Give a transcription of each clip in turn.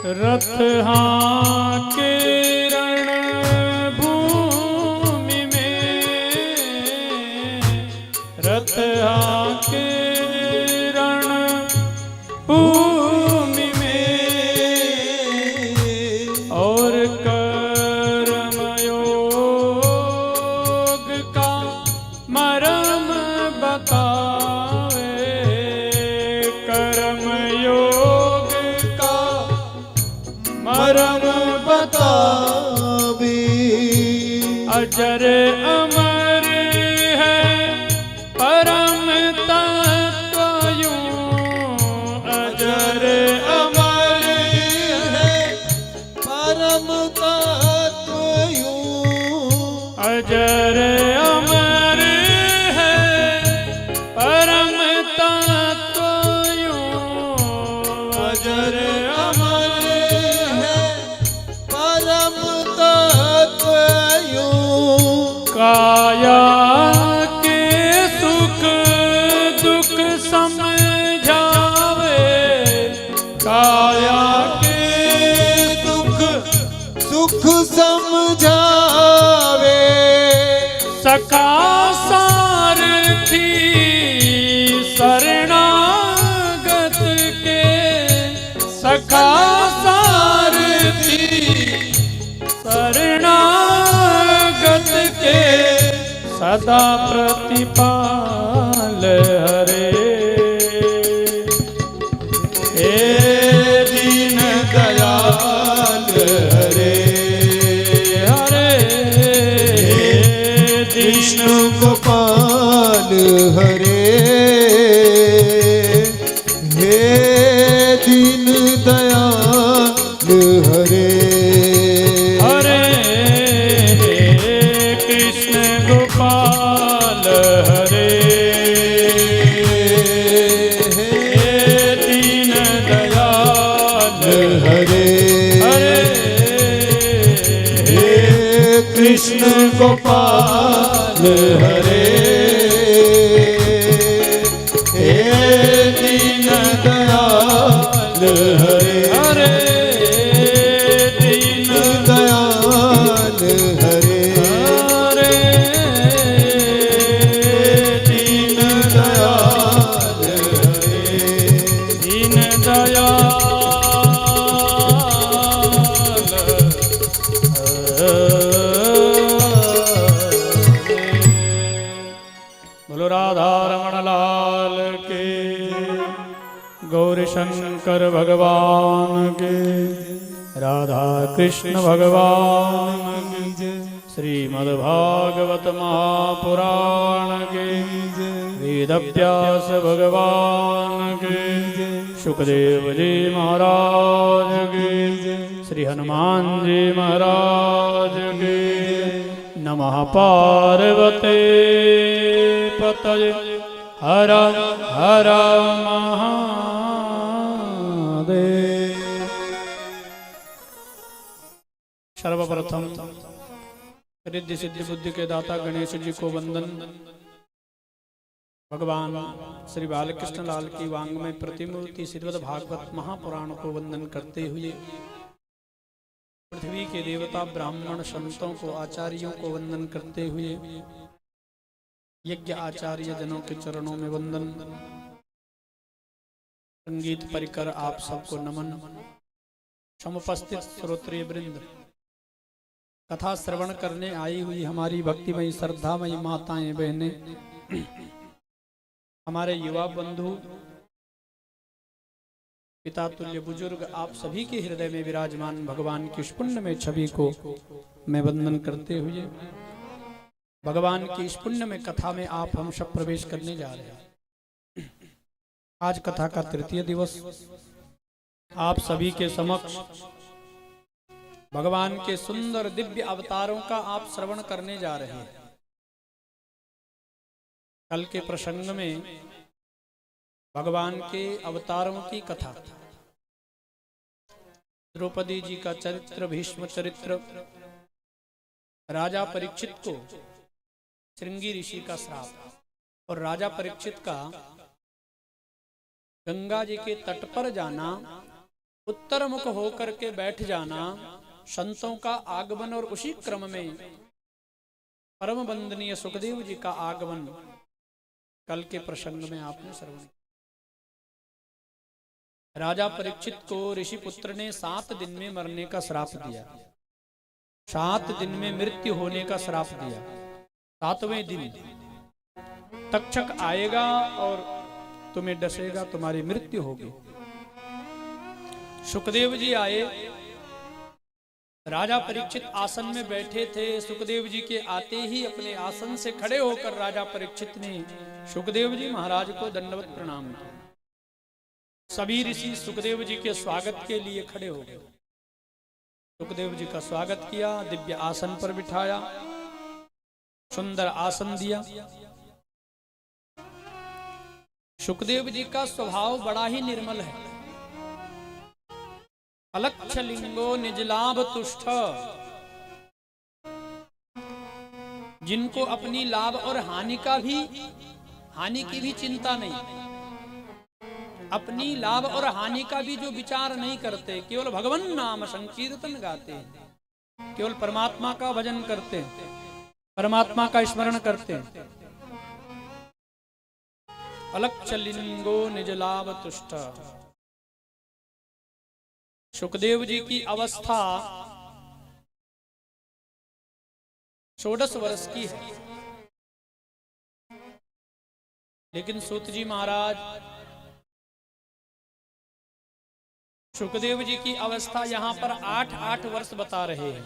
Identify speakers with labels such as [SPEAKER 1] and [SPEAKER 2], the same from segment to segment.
[SPEAKER 1] रथ हाके रणभूमि में, रथ हाके रणभूमि में, और कर्मयोग का मरम बतावे, कर्मयोग का मरम बतावे। अजर अमर है परम तत्व यूं, अजर अमर है परम तत्व यूं, अजर अमर है परम तत्व यूं, अजर अमर है परम तत्व यूं। काया के सुख दुख समझावे, काया के दुख सुख समझावे। सखा सारथी शरणागत के, सखा सारथी शरणागत के, सदा प्रतिपाल हरे। हे दीन दयाल हरे, हरे
[SPEAKER 2] कृष्ण गोपाल हरे, हे दीन दयाल हरे,
[SPEAKER 1] हरे कृष्ण गोपाल हरे, हे दीन दयाल
[SPEAKER 2] हरे,
[SPEAKER 1] हरे
[SPEAKER 2] हे कृष्ण गोपाल हरे, हे दीन दयाल हरे,
[SPEAKER 1] हरे दीन
[SPEAKER 2] दयाल हरे,
[SPEAKER 1] हरे दीन
[SPEAKER 2] दयाल हरे,
[SPEAKER 1] दीन दयाल बोलो राधा रमण लाल के, गौरी शंकर भगवान के, राधा कृष्ण भगवान के, श्रीमद्भागवत महापुराण के, वेद व्यास भगवान के, सुखदेव जी महाराज के, श्री हनुमान जी महाराज के। नमः पार्वते पतये हर हर महादेव। सर्वप्रथम रिद्धि सिद्धि बुद्धि के दाता गणेश जी को वंदन। भगवान श्री बालकृष्ण लाल की वांग्मय प्रतिमूर्ति श्रीमद् भागवत महापुराण को वंदन करते हुए, पृथ्वी के देवता ब्राह्मण संतों को आचार्यों को वंदन करते हुए, यज्ञ आचार्य जनों के चरणों में वंदन। संगीत परिकर आप सबको नमन। समुपस्थित श्रोत्रिय वृंद, कथा श्रवण करने आई हुई हमारी भक्तिमयी श्रद्धामयी माताएं बहनें, हमारे युवा बंधु, पिता तुल्य बुजुर्ग, आप सभी के हृदय में विराजमान भगवान की इस पुण्यमय छवि को मैं वंदन करते हुए, भगवान की इस पुण्यमय कथा में आप हम सब प्रवेश करने जा रहे हैं। आज कथा का तृतीय दिवस, आप सभी के समक्ष भगवान के सुंदर दिव्य अवतारों का आप श्रवण करने जा रहे हैं। कल के प्रसंग में भगवान के अवतारों की कथा, द्रौपदी जी का चरित्र, भीष्म चरित्र, राजा परीक्षित को श्रृंगी ऋषि का श्राप और राजा परीक्षित का गंगा जी के तट पर जाना उत्तर मुख होकर के बैठ जाना, संतों का आगमन, और उसी क्रम में परम वंदनीय सुखदेव जी का आगमन कल के प्रसंग में आपने श्रवण किया। राजा परीक्षित को ऋषि पुत्र ने 7 दिन में मरने का श्राप दिया, 7 दिन में मृत्यु होने का श्राप दिया। 7वें दिन तक्षक आएगा और तुम्हें डसेगा, तुम्हारी मृत्यु होगी। सुखदेव जी आए, राजा परीक्षित आसन में बैठे थे। सुखदेव जी के आते ही अपने आसन से खड़े होकर राजा परीक्षित ने सुखदेव जी महाराज को दंडवत प्रणाम किया। सभी ऋषि सुखदेव जी के स्वागत के लिए खड़े हो गए। सुखदेव जी का स्वागत किया, दिव्य आसन पर बिठाया, सुंदर आसन दिया। सुखदेव जी का स्वभाव बड़ा ही निर्मल है। अलक्ष लिंगो निजलाभ तुष्ट, जिनको अपनी लाभ और हानि की भी चिंता नहीं, अपनी लाभ और हानि का भी जो विचार नहीं करते, केवल भगवान नाम संकीर्तन गाते हैं, केवल परमात्मा का भजन करते हैं, परमात्मा का स्मरण करते हैं। अलक्ष लिंगो निज लाभ तुष्ट। सुखदेव जी की अवस्था 16 वर्ष की है, लेकिन सूत जी महाराज सुखदेव जी की अवस्था यहां पर 8-8 वर्ष बता रहे हैं।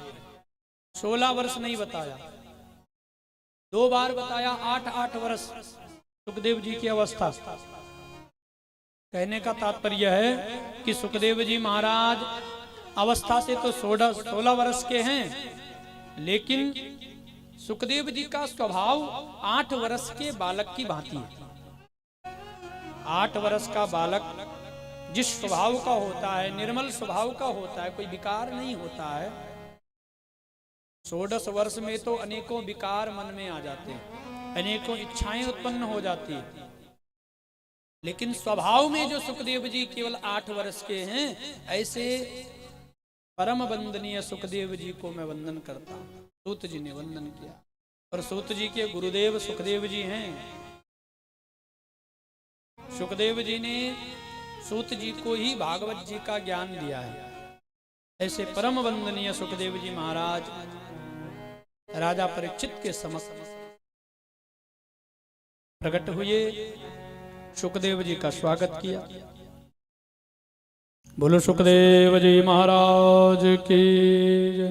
[SPEAKER 1] 16 वर्ष नहीं बताया, 2 बार बताया 8-8 वर्ष सुखदेव जी की अवस्था। कहने का तात्पर्य है कि सुखदेव जी महाराज अवस्था से तो 16 वर्ष के हैं, लेकिन सुखदेव जी का स्वभाव 8 वर्ष के बालक की भांति है। 8 वर्ष का बालक जिस स्वभाव का होता है, निर्मल स्वभाव का होता है, कोई विकार नहीं होता है। 16 वर्ष में तो अनेकों विकार मन में आ जाते हैं, अनेकों इच्छाएं उत्पन्न हो जाती है, लेकिन स्वभाव में जो सुखदेव जी केवल 8 वर्ष के हैं, ऐसे परम वंदनीय सुखदेव जी को मैं वंदन करता हूं। सूत जी ने वंदन किया, और सूत जी के गुरुदेव सुखदेव जी हैं। सुखदेव जी ने सूत जी को ही भागवत जी का ज्ञान दिया है। ऐसे परम वंदनीय सुखदेव जी महाराज राजा परीक्षित के समक्ष प्रकट हुए, सुखदेव जी का स्वागत किया। बोलो सुखदेव जी महाराज की जय।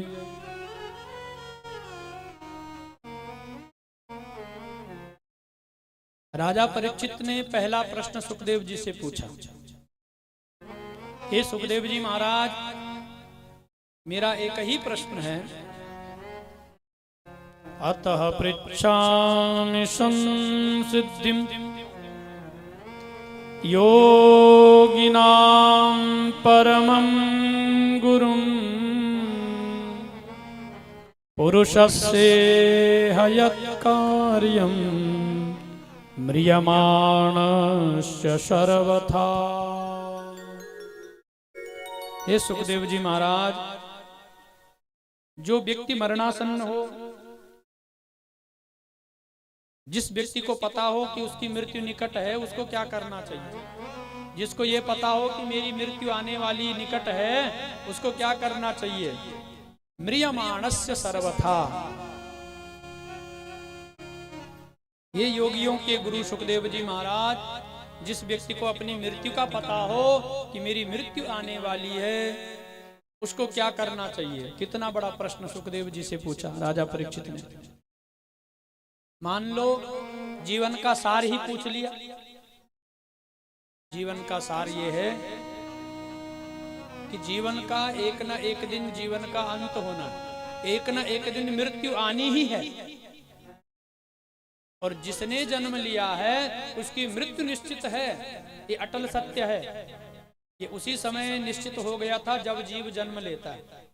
[SPEAKER 1] राजा परीक्षित ने पहला प्रश्न सुखदेव जी से पूछा, हे सुखदेव जी महाराज, मेरा एक ही प्रश्न है। अतः पृच्छामि संसिद्धिं योगिनां परमं गुरुं पुरुषस्य हयत्कार्यं म्रियमाणस्य सर्वथा। हे सुखदेव जी महाराज, जो व्यक्ति मरणासन्न हो, जिस व्यक्ति को पता हो कि उसकी मृत्यु निकट है, उसको क्या करना चाहिए? जिसको ये पता हो कि मेरी मृत्यु आने वाली निकट है, उसको क्या करना चाहिए? म्रियमाणस्य सर्वथा। ये योगियों के गुरु सुखदेव जी महाराज, जिस व्यक्ति को अपनी मृत्यु का पता हो कि मेरी मृत्यु आने वाली है, उसको क्या करना चाहिए? कितना बड़ा प्रश्न सुखदेव जी से पूछा राजा परीक्षित ने। मान लो जीवन का सार ही पूछ लिया। जीवन का सार ये है कि जीवन का एक न एक दिन जीवन का अंत होना, एक न एक दिन मृत्यु आनी ही है, और जिसने जन्म लिया है उसकी मृत्यु निश्चित है। ये अटल सत्य है। ये उसी समय निश्चित हो गया था जब जीव जन्म लेता है।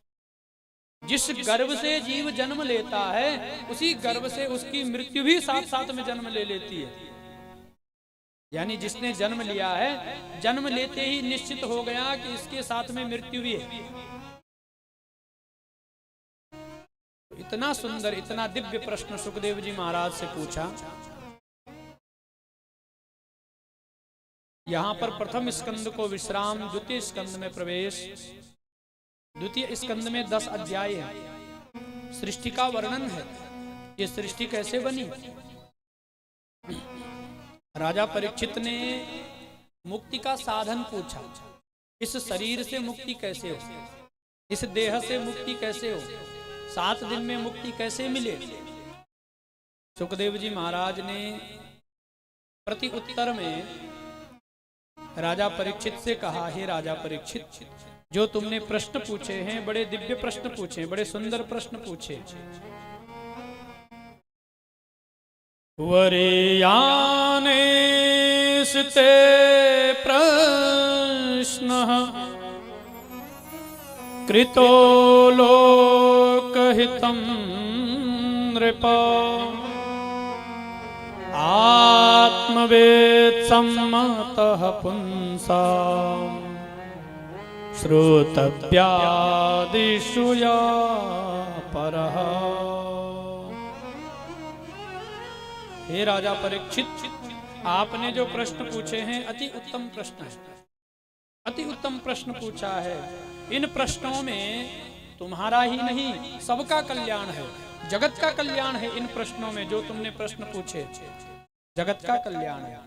[SPEAKER 1] जिस गर्भ से जीव जन्म लेता है, उसी गर्भ से उसकी मृत्यु भी साथ साथ में जन्म ले लेती है। यानी जिसने जन्म लिया है, जन्म लेते ही निश्चित हो गया कि इसके साथ में मृत्यु भी है। इतना सुंदर, इतना दिव्य प्रश्न सुखदेव जी महाराज से पूछा। यहां पर प्रथम स्कंद को विश्राम, द्वितीय स्कंद में प्रवेश। द्वितीय स्कंद में 10 अध्याय है, सृष्टि का वर्णन है। ये सृष्टि कैसे बनी। राजा परीक्षित ने मुक्ति का साधन पूछा। इस शरीर से मुक्ति कैसे हो, इस देह से मुक्ति कैसे हो, 7 दिन में मुक्ति कैसे मिले। सुखदेव जी महाराज ने प्रति उत्तर में राजा परीक्षित से कहा, हे राजा परीक्षित, जो तुमने प्रश्न पूछे हैं, बड़े दिव्य प्रश्न पूछे, बड़े सुंदर प्रश्न पूछे। वरीयाने स्ते प्रश्न कृतो लोकहितं नृपा आत्मवेद सम्मतः पुंसा श्रोतव्यादिषु या परः। हे राजा परीक्षित, आपने जो प्रश्न पूछे हैं अति उत्तम प्रश्न है, अति उत्तम प्रश्न पूछा है। इन प्रश्नों में तुम्हारा ही नहीं सबका कल्याण है, जगत का कल्याण है। इन प्रश्नों में जो तुमने प्रश्न पूछे, जगत का कल्याण है।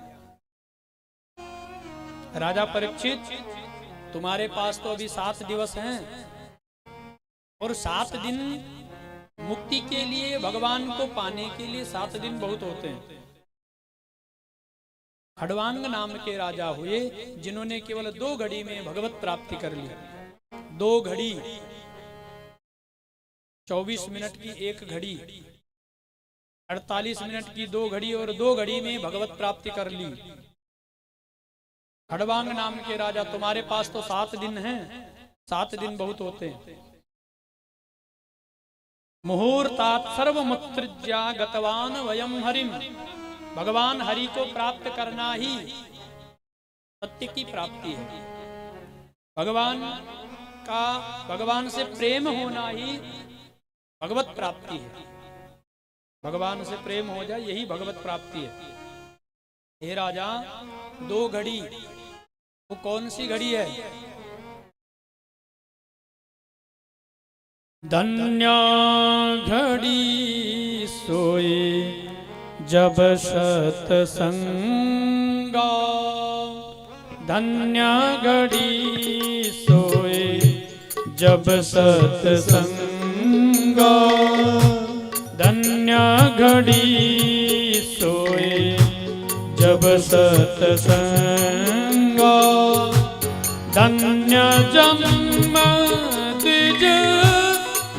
[SPEAKER 1] राजा परीक्षित, तुम्हारे पास तो अभी 7 दिवस हैं, और 7 दिन मुक्ति के लिए, भगवान को पाने के लिए 7 दिन बहुत होते हैं। खड़वांग नाम के राजा हुए, जिन्होंने केवल 2 घड़ी में भगवत प्राप्ति कर ली। 2 घड़ी, 24 मिनट की 1 घड़ी, 48 मिनट की 2 घड़ी, और 2 घड़ी में भगवत प्राप्ति कर ली। खड़वांग नाम के राजा, तुम्हारे पास तो 7 दिन हैं, 7 दिन बहुत होते हैं। मुहूर्तात् सर्वमुत्सृज्य गतवान वयम हरिम। भगवान हरि को प्राप्त करना ही सत्य की प्राप्ति है। भगवान से प्रेम होना ही भगवत प्राप्ति है। भगवान से प्रेम हो जाए, यही भगवत प्राप्ति है। हे राजा, 2 घड़ी, वो कौन सी घड़ी है। धन्या घड़ी सोई जब सतसंगा, धन्या घड़ी सोई जब सतसंगा, धन्या घड़ी सोई जब सतसंगा, धन्य जन्म द्विज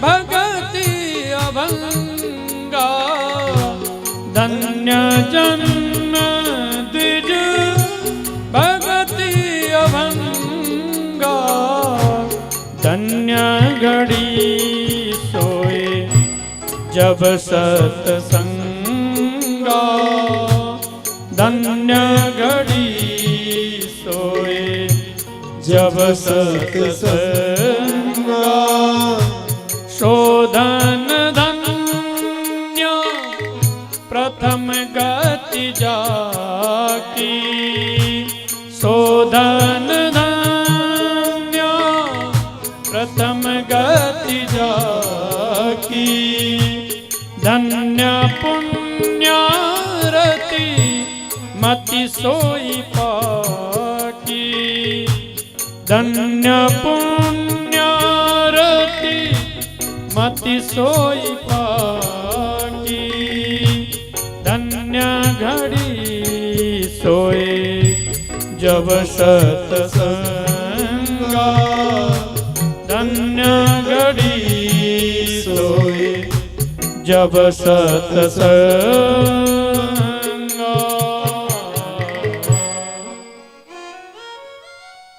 [SPEAKER 1] भगति अभंगा, धन्य जन्म द्विज भगति अभंगा, धन्य घड़ी सोए जब सतसंगा, धन्य घड़ी सोए जब सतसंगा, शोधन धन्य प्रथम गति जाकी, शोधन धन्य प्रथम गति जाकी, धन्य पुण्यरति मति सोई पाकी, धन्य पुण्यरति मति सोई पाकी, धन्य घड़ी सोए जब सतसंगा, धन्य घड़ी सोए जब सतसंगा,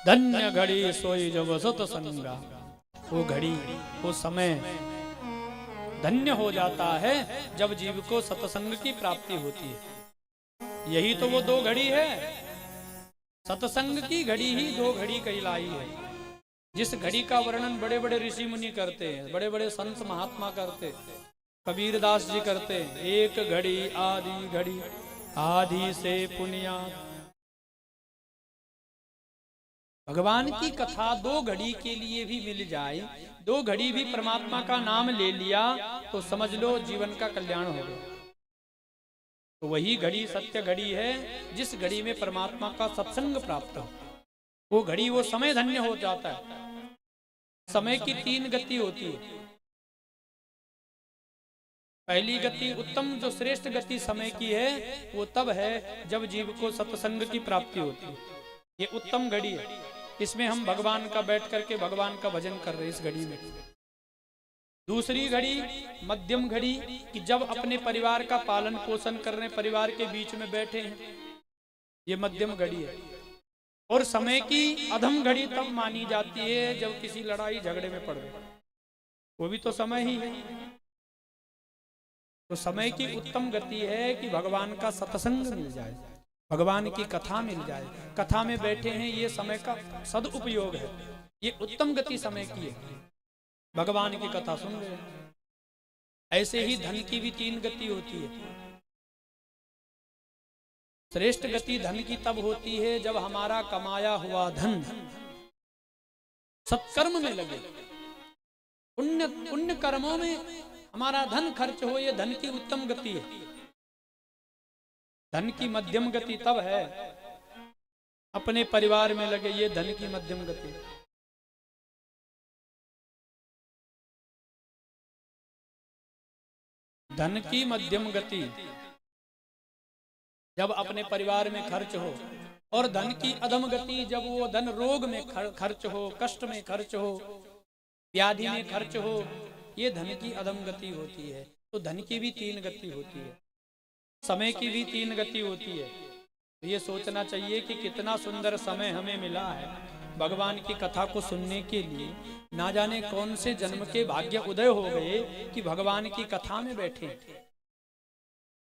[SPEAKER 1] धन्य घड़ी सोई जब सतसंगा। वो घड़ी, वो समय धन्य हो जाता है जब जीव को सत्संग की प्राप्ति होती है। यही तो वो 2 घड़ी है। सत्संग की घड़ी ही 2 घड़ी कहलाई है। जिस घड़ी का वर्णन बड़े बड़े ऋषि मुनि करते हैं, बड़े बड़े संत महात्मा करते हैं, कबीरदास जी करते हैं, एक घड़ी आदि घड़ी आदि से पुनियाद। भगवान की कथा 2 घड़ी के लिए भी मिल जाए, 2 घड़ी भी परमात्मा का नाम ले लिया तो समझ लो जीवन का कल्याण हो गया। तो वही घड़ी सत्य घड़ी है जिस घड़ी में परमात्मा का सत्संग प्राप्त हो। वो घड़ी, वो समय धन्य हो जाता है। समय की 3 गति होती है। पहली गति, उत्तम जो श्रेष्ठ गति समय की है, वो तब है जब जीव को सत्संग की प्राप्ति होती है। ये उत्तम घड़ी है। इसमें हम भगवान का बैठ करके भगवान का भजन कर रहे हैं इस घड़ी में। दूसरी घड़ी मध्यम घड़ी कि जब अपने परिवार का पालन पोषण करने परिवार के बीच में बैठे हैं, ये मध्यम घड़ी है। और समय की अधम घड़ी तब मानी जाती है जब किसी लड़ाई झगड़े में पड़ गए, वो भी तो समय ही है। तो समय की उत्तम गति है कि भगवान का सत्संग मिल जाए, भगवान की कथा मिल जाए। कथा में बैठे हैं, ये समय का सदुपयोग है। ये उत्तम गति समय की है, भगवान की कथा सुन रहे हैं। ऐसे ही धन की भी 3 गति होती है। श्रेष्ठ गति धन की तब होती है जब हमारा कमाया हुआ धन सत्कर्म में लगे, पुण्य कर्मों में हमारा धन खर्च हो। ये धन की उत्तम गति है। धन की मध्यम गति तब है अपने परिवार में लगे, ये धन की मध्यम गति। धन की मध्यम गति जब अपने परिवार में खर्च हो, और धन की अधम गति जब वो धन रोग में खर्च हो, कष्ट में खर्च हो, व्याधि में खर्च हो, ये धन की अधम गति होती है। तो धन की भी 3 गति होती है, समय की भी 3 गति होती है। तो ये सोचना चाहिए कि कितना सुंदर समय हमें मिला है भगवान की कथा को सुनने के लिए। ना जाने कौन से जन्म के भाग्य उदय हो गए कि भगवान की कथा में बैठे।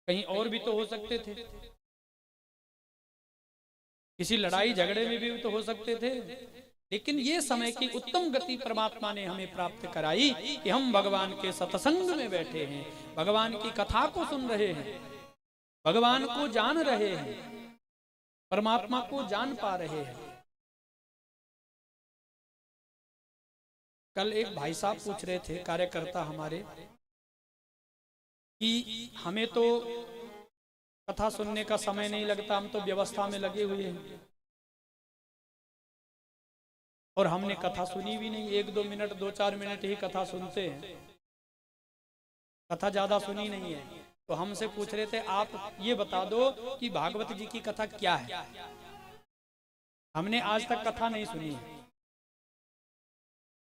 [SPEAKER 1] कहीं और भी तो हो सकते थे, किसी लड़ाई झगड़े में भी तो हो सकते थे, लेकिन ये समय की उत्तम गति परमात्मा ने हमें प्राप्त कराई कि हम भगवान के सत्संग में बैठे हैं, भगवान की कथा को सुन रहे हैं, भगवान को जान रहे हैं, परमात्मा को जान पा रहे हैं। कल एक भाई साहब पूछ रहे थे, कार्यकर्ता हमारे, कि हमें तो कथा सुनने का समय नहीं लगता, हम तो व्यवस्था में लगे हुए हैं और हमने कथा सुनी भी नहीं। 1-2 मिनट 2-4 मिनट ही कथा सुनते हैं, कथा ज्यादा सुनी नहीं है। तो हमसे पूछ रहे थे, आप ये बता दो कि भागवत जी की कथा क्या है। हमने आज तक कथा नहीं सुनी है,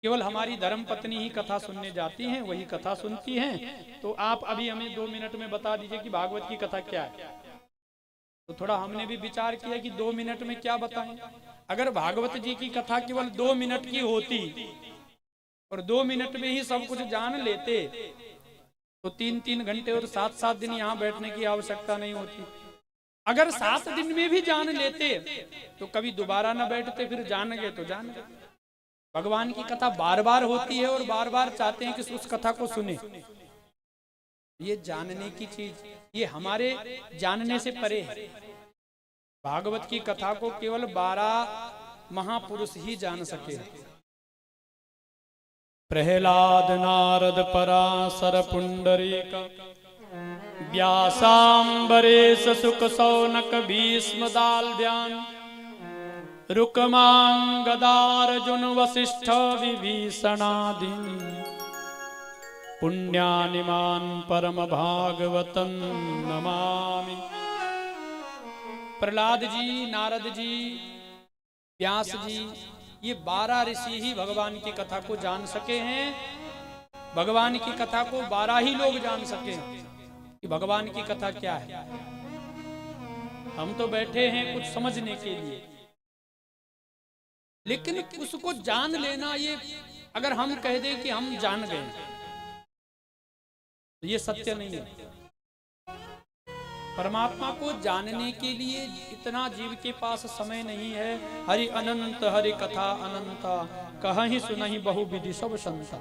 [SPEAKER 1] केवल हमारी धर्म पत्नी ही कथा सुनने जाती हैं, वही कथा सुनती हैं। तो आप अभी हमें 2 मिनट में बता दीजिए कि भागवत की कथा क्या है। तो थोड़ा हमने भी विचार किया कि 2 मिनट में क्या बताएं। अगर भागवत जी की कथा केवल 2 मिनट की होती और 2 मिनट में ही सब कुछ जान लेते तो 3-3 घंटे और 7-7 दिन यहाँ बैठने की आवश्यकता नहीं होती। अगर 7 दिन में भी जान लेते तो कभी दोबारा न बैठते, फिर जान गए तो जान गए। भगवान की कथा बार बार होती है और बार बार चाहते हैं कि उस कथा को सुने। ये जानने की चीज, ये हमारे जानने से परे है। भागवत की कथा को केवल 12 महापुरुष ही जान सके। प्रहलाद, नारद, पराशर, पुंडरीक, व्यासांबरेश, शुक, शौनक, भीष्म, दाल्ध्यान, रुक्मांग, गदार्जुन, वसिष्ठ, विभीषणादीनि पुण्यानिमान परम भागवतं नमामि। प्रहलाद जी, नारद जी, व्यास जी, ये 12 ऋषि ही भगवान की कथा को जान सके हैं। भगवान की कथा को 12 ही लोग जान सके कि भगवान की कथा क्या है। हम तो बैठे हैं कुछ समझने के लिए, लेकिन उसको जान लेना, ये अगर हम कह दें कि हम जान गए तो ये सत्य नहीं है। परमात्मा को जानने के लिए इतना जीव के पास समय नहीं है। हरि अनंत हरि कथा अनंता, कहीं सुनहि बहु विधि सब संता।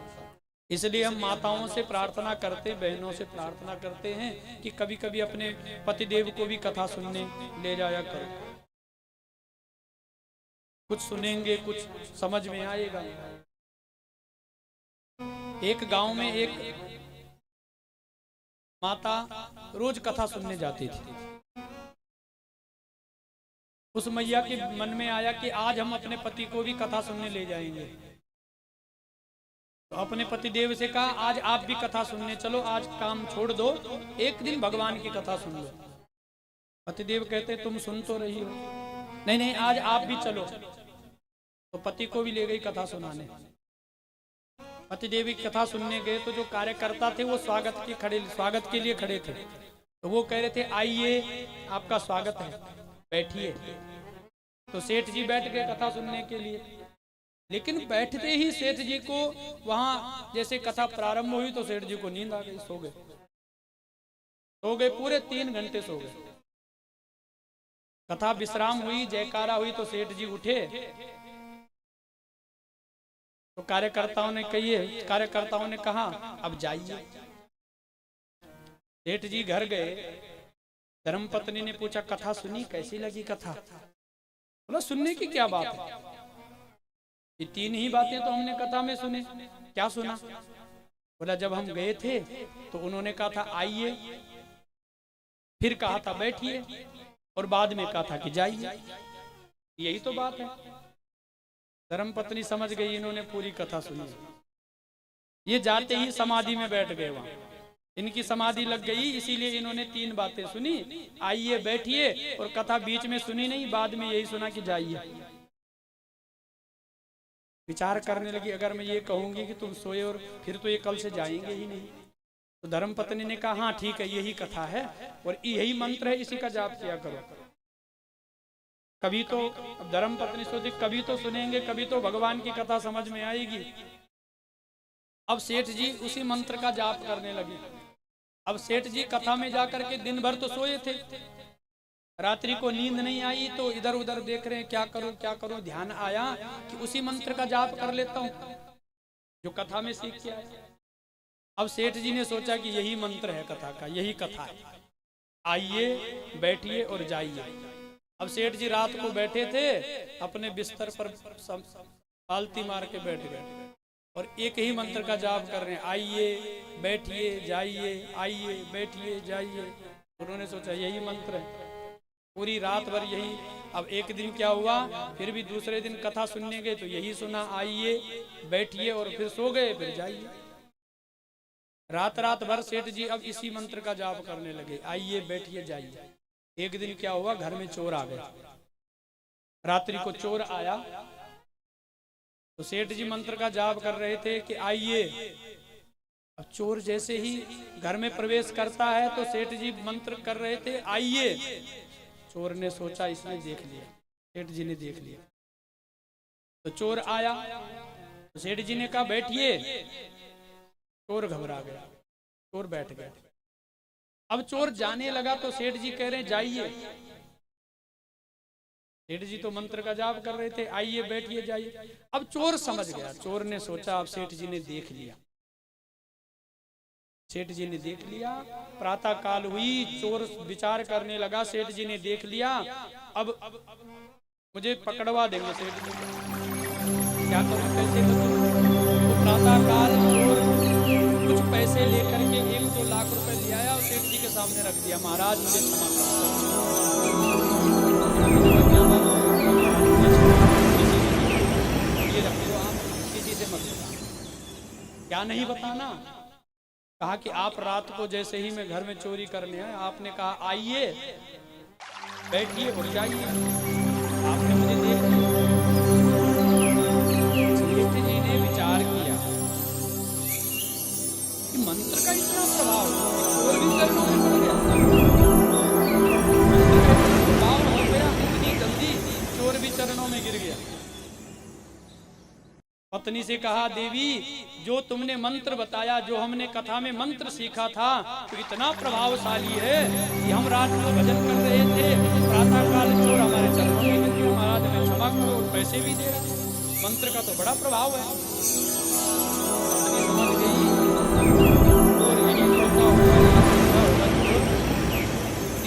[SPEAKER 1] इसलिए हम माताओं से प्रार्थना करते, बहनों से प्रार्थना करते हैं कि कभी कभी अपने पतिदेव को भी कथा सुनने ले जाया करो। कुछ सुनेंगे, कुछ समझ में आएगा। एक गांव में एक माता रोज कथा सुनने जाती थी। उस मैया के मन में आया कि आज हम अपने पति को भी कथा सुनने ले जाएंगे। तो अपने पति देव से कहा, आज आप भी कथा सुनने चलो, आज काम छोड़ दो, एक दिन भगवान की कथा सुन लो। पतिदेव कहते, तुम सुन तो रही हो। नहीं नहीं, आज आप भी चलो। तो पति को भी ले गई कथा सुनाने। पतिदेव की कथा सुनने गए तो जो कार्यकर्ता थे वो स्वागत के लिए खड़े थे। तो वो कह रहे थे, आइए आपका स्वागत है, बैठिए। तो सेठ जी बैठ गए कथा सुनने के लिए। लेकिन बैठते ही सेठ जी को वहां जैसे कथा प्रारंभ हुई तो सेठ जी को नींद आ गई, सो गए पूरे 3 घंटे सो गए। कथा विश्राम हुई, जयकारा हुई तो सेठ जी उठे। तो कार्यकर्ताओं ने कहा, अब जाइए। सेठ जी घर गए। धर्मपत्नी ने पूछा, कथा सुनी, कैसी लगी कथा? बोला, सुनने की क्या बात है, ये 3 ही बातें तो हमने कथा में सुने। क्या सुना? बोला, जब हम गए थे तो उन्होंने कहा था आइए, फिर कहा था बैठिए, और बाद में कहा था कि जाइए। यही तो बात है। धर्मपत्नी समझ गई, इन्होंने पूरी कथा सुनी। ये जाते ही समाधि में बैठ गए। वहां इनकी समाधि लग गई, इसीलिए इन्होंने 3 बातें सुनी, आइए, बैठिए, और कथा बीच में सुनी नहीं, बाद में यही सुना कि जाइए। विचार करने लगी, अगर मैं ये कहूंगी कि तुम सोए और फिर तो ये कल से जाएंगे ही नहीं। तो धर्मपत्नी ने कहा, हाँ ठीक है, यही कथा है और यही मंत्र है, इसी का जाप किया करो। कभी तो धर्मपत्नी सोची, कभी तो सुनेंगे, कभी तो भगवान की कथा समझ में आएगी। अब सेठ जी उसी मंत्र का जाप करने लगे। अब सेठ जी कथा में जाकर के दिन भर तो सोए थे, रात्रि को नींद नहीं आई, तो इधर उधर देख रहे हैं, क्या करूं। ध्यान आया कि उसी मंत्र का जाप कर लेता हूं जो कथा में सीख के आया। अब सेठ जी ने सोचा कि यही मंत्र है कथा का, यही कथा है, आइए, बैठिए और जाइए। अब सेठ जी रात को बैठे थे, अपने बिस्तर पर पालती मार के बैठ गए और एक ही मंत्र का जाप कर रहे हैं, आइए, बैठिए, जाइए, आइए, बैठिए, जाइए। उन्होंने सोचा यही मंत्र है, पूरी रात भर यही। अब एक दिन क्या हुआ, फिर भी दूसरे दिन कथा सुनने गए तो यही सुना, आइए, बैठिए, और फिर सो गए, फिर जाइए। रात भर सेठ जी अब इसी मंत्र का जाप करने लगे, आइए, बैठिए, जाइए। एक दिन क्या हुआ, घर में चोर आ गए। रात्रि को चोर आया तो सेठ जी मंत्र का जाप कर रहे थे कि आइए। अब चोर जैसे ही घर में प्रवेश करता है तो सेठ जी मंत्र कर रहे थे, आइए। चोर ने सोचा इसने देख लिया, सेठ जी ने देख लिया। तो चोर आया तो सेठ जी ने कहा बैठिए। चोर घबरा गया, चोर बैठ गया। अब चोर जाने लगा तो सेठ जी कह रहे हैं जाइए। सेठ जी तो मंत्र का जाप कर रहे थे, आइए, बैठिए, जाइए। अब चोर समझ गया, चोर ने सोचा अब सेठ जी ने देख लिया। सेठ जी ने देख लिया, प्रातः काल हुई, चोर विचार करने लगा, सेठ जी ने देख लिया, अब मुझे पकड़वा देंगे सेठ जी, क्या करूं, कैसे करूं। तो प्रातः काल चोर कुछ पैसे लेकर के 1-2 लाख रुपए ले आया और सेठ जी के सामने रख दिया, महाराज मुझे क्षमा ये रख दो, आप किसी से मत बताना। क्या नहीं बताना? कहा कि आप रात को जैसे ही मैं घर में चोरी करने आए, आपने कहा आइए, बैठिए और जाइए, आपने मुझे देख लिया। सेठ जी ने विचार किया कि मंत्र का इतना प्रभाव, चोर भी चरणों में पड़ गया, प्रभाव हो गया, इतनी जल्दी चोर भी चरणों में गिर गया। पत्नी से कहा, देवी जो तुमने मंत्र बताया, जो हमने कथा में मंत्र सीखा था, तो इतना प्रभावशाली है कि हम रात को भजन कर रहे थे, प्रातः काल चोर हमारे चरणों में गिर गया, महाराज हमें क्षमा करो, पैसे भी दे रहे। मंत्र का तो बड़ा प्रभाव है। समझ गई और यही सोचा होगा,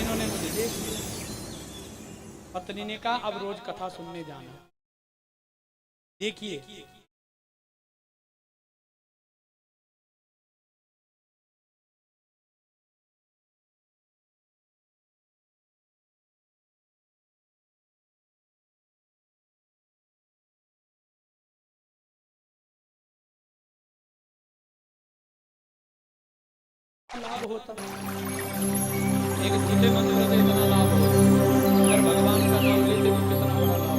[SPEAKER 1] इन्होंने मुझे देख लिया। पत्नी ने कहा, अब रोज कथा सुनने जाना। देखिए लाभ होता, एक छोटे मंदिर से इतना लाभ होता, अगर भगवान का नाम लेते तो कितना बड़ा लाभ।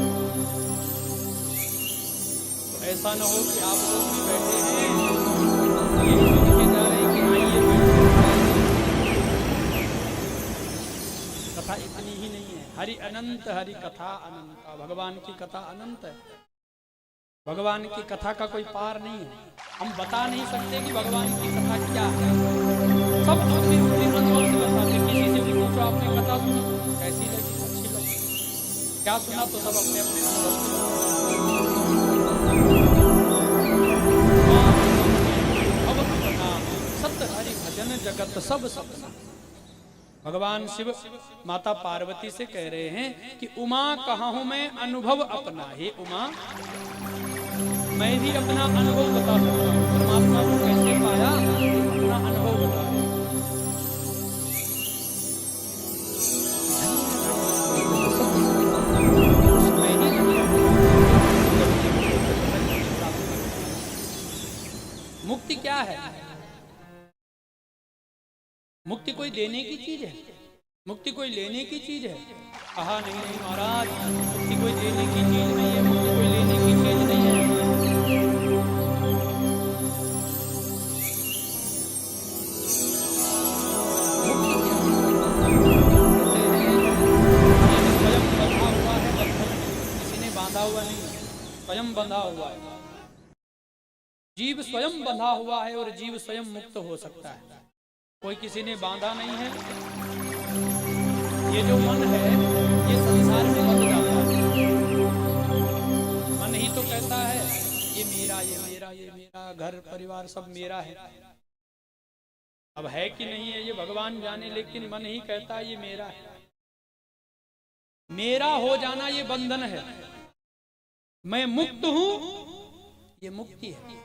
[SPEAKER 1] तो ऐसा न हो कि आप लोग भी बैठे हैं यही सुन के जा रहे हैं कि आइए कथा इतनी ही नहीं है। हरि अनंत, हरि कथा अनंत, भगवान की कथा अनंत है। भगवान की कथा का कोई पार नहीं है। हम बता नहीं सकते कि भगवान की कथा क्या है, सब अपने अपने अनुभव से बताते। किसी से भी पूछो आपने कथा सुनी, कैसी लगी, अच्छी लगी, क्या सुना, तो सब अपने अपने अनुभव से। सत्य हरि भजन जगत सब सपना। भगवान शिव माता पार्वती से कह रहे हैं कि उमा कहाँ हूं मैं अनुभव अपना। हे उमा, मैं भी अपना अनुभव बता सकता हूँ। परमात्मा को कैसे पाया, अपना अनुभव बता रहे। मुक्ति क्या है? मुक्ति कोई देने की चीज है, मुक्ति कोई लेने की चीज है? कहा नहीं नहीं महाराज, मुक्ति कोई देने की चीज नहीं है, मुक्ति कोई लेने की चीज नहीं है। मुक्ति क्या है? स्वयं बंधा हुआ है, बंधन किसी ने बांधा हुआ नहीं, स्वयं बंधा हुआ है। जीव स्वयं बंधा हुआ है और जीव स्वयं मुक्त हो सकता है, कोई किसी ने बांधा नहीं है। ये जो मन है ये संसार में बंध जाता है। मन ही तो कहता है ये मेरा, ये मेरा, ये मेरा, घर परिवार सब मेरा है। अब है कि नहीं है ये भगवान जाने, लेकिन मन ही कहता है ये मेरा है। मेरा हो जाना ये बंधन है, मैं मुक्त हूं ये मुक्ति है।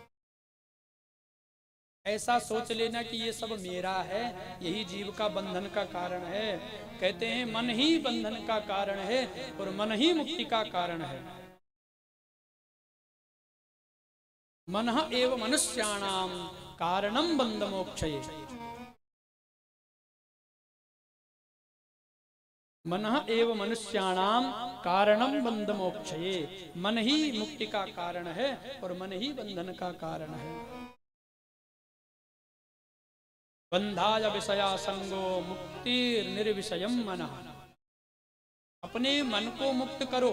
[SPEAKER 1] ऐसा सोच लेना कि ये सब मेरा है, यही जीव का बंधन का कारण है। कहते हैं मन ही बंधन का कारण है और मन ही मुक्ति का कारण है। मनः एव मनुष्याणाम कारणम बंध मोक्षये। मनः एव मनुष्याणाम कारणम बंध मोक्षये। मन ही मुक्ति का कारण है और मन ही बंधन का कारण है। बंधाय विषया संगो मुक्तिर निर्विषयम मनः। अपने मन को मुक्त करो,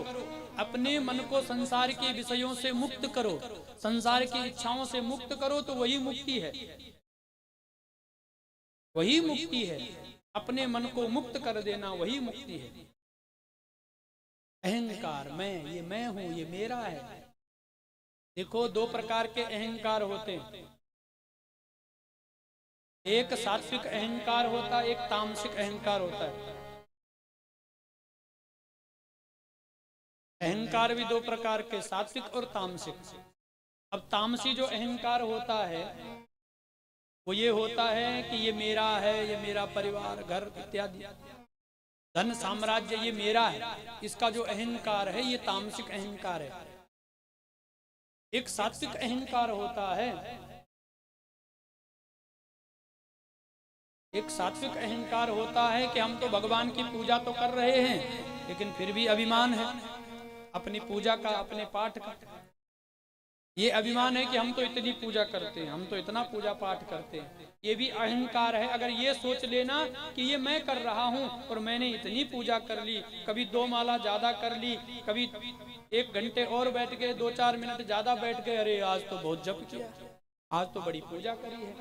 [SPEAKER 1] अपने मन को संसार के विषयों से मुक्त करो, संसार की इच्छाओं से मुक्त करो, तो वही मुक्ति है, वही मुक्ति है। अपने मन को मुक्त कर देना वही मुक्ति है। अहंकार, मैं, ये मैं हूं, ये मेरा है। देखो दो प्रकार के अहंकार होते हैं, एक सात्विक अहंकार होता है, एक तामसिक अहंकार होता है। अहंकार भी दो प्रकार के, सात्विक और तामसिक। अब तामसी जो अहंकार होता है वो ये होता है कि ये मेरा है, ये मेरा परिवार, घर इत्यादि, धन साम्राज्य ये मेरा है। इसका जो अहंकार है ये तामसिक अहंकार है। एक सात्विक अहंकार होता है, एक सात्विक अहंकार होता है कि हम तो भगवान की पूजा तो कर रहे हैं, लेकिन फिर भी अभिमान है अपनी पूजा का, अपने पाठ का। ये अभिमान है कि हम तो इतनी पूजा करते हैं, हम तो इतना पूजा पाठ करते हैं। ये भी अहंकार है। अगर ये सोच लेना कि ये मैं कर रहा हूं और मैंने इतनी पूजा कर ली, कभी 2 माला ज्यादा कर ली, कभी 1 घंटे और बैठ गए, 2-4 मिनट ज्यादा बैठ गए, अरे आज तो बहुत जप किया, आज तो बड़ी पूजा करी है,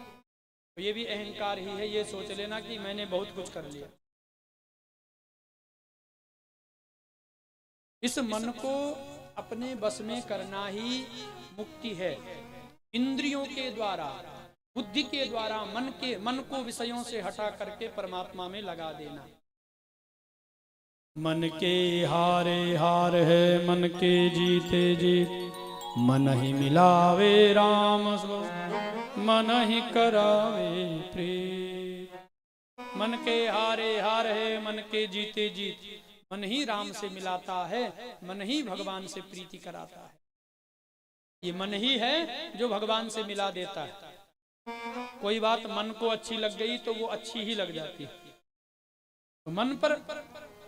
[SPEAKER 1] तो ये भी अहंकार ही है। ये सोच लेना कि मैंने बहुत कुछ कर लिया। इस मन को अपने बस में करना ही मुक्ति है। इंद्रियों के द्वारा, बुद्धि के द्वारा मन को विषयों से हटा करके परमात्मा में लगा देना। मन के हारे हार है, मन के जीते जीत, मन ही मिलावे राम सो, मन ही करावे प्रीत। मन के हारे हार है, मन के जीते जीत, मन ही राम से मिलाता है, मन ही भगवान से प्रीति कराता है। ये मन ही है जो भगवान से मिला देता है। कोई बात मन को अच्छी लग गई तो वो अच्छी ही लग जाती है। तो मन पर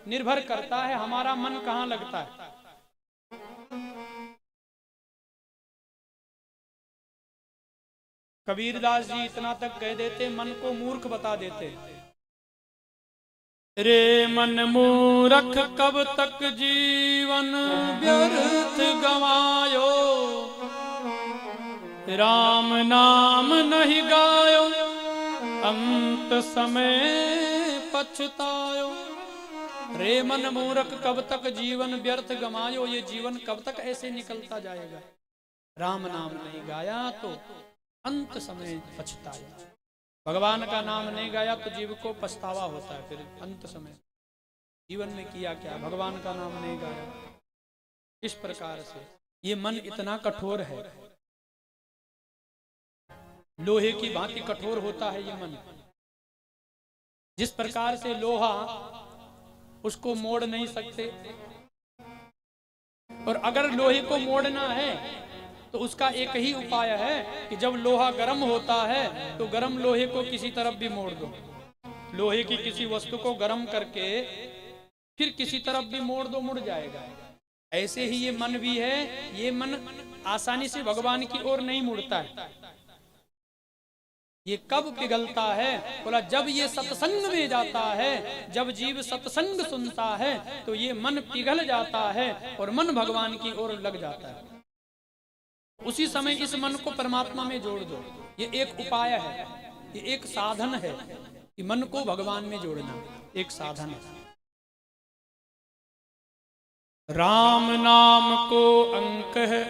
[SPEAKER 1] निर्भर करता है हमारा मन कहाँ लगता है। कबीरदास जी इतना तक कह देते, मन को मूर्ख बता देते। रे मन मूर्ख कब तक जीवन व्यर्थ गवायो, राम नाम नहीं गायो, अंत समय पछतायो। रे मन मूर्ख कब तक जीवन व्यर्थ गवायो, ये जीवन कब तक ऐसे निकलता जाएगा। राम नाम नहीं गाया तो अंत समय पछताया। भगवान का नाम नहीं गाया तो जीव को पछतावा होता है। फिर अंत समय जीवन में किया क्या, भगवान का नाम नहीं गाया। इस प्रकार से ये मन इतना कठोर है, लोहे की भांति कठोर होता है ये मन। जिस प्रकार से लोहा उसको मोड़ नहीं सकते, और अगर लोहे को मोड़ना है तो उसका एक ही उपाय है कि जब लोहा गर्म होता है तो गर्म लोहे को किसी तरफ भी मोड़ दो। लोहे की किसी वस्तु को गर्म करके फिर किसी तरफ भी मोड़ दो, मुड़ जाएगा। ऐसे ही ये मन भी है। ये मन आसानी से भगवान की ओर नहीं मुड़ता है। ये कब पिघलता है? बोला जब ये सत्संग में जाता है, जब जीव सत्संग सुनता है तो ये मन पिघल जाता है और मन भगवान की ओर लग जाता है। उसी समय इस मन को परमात्मा में जोड़ दो। ये एक उपाय है, ये एक साधन है कि मन को भगवान में जोड़ना एक साधन है। राम नाम को अंक है,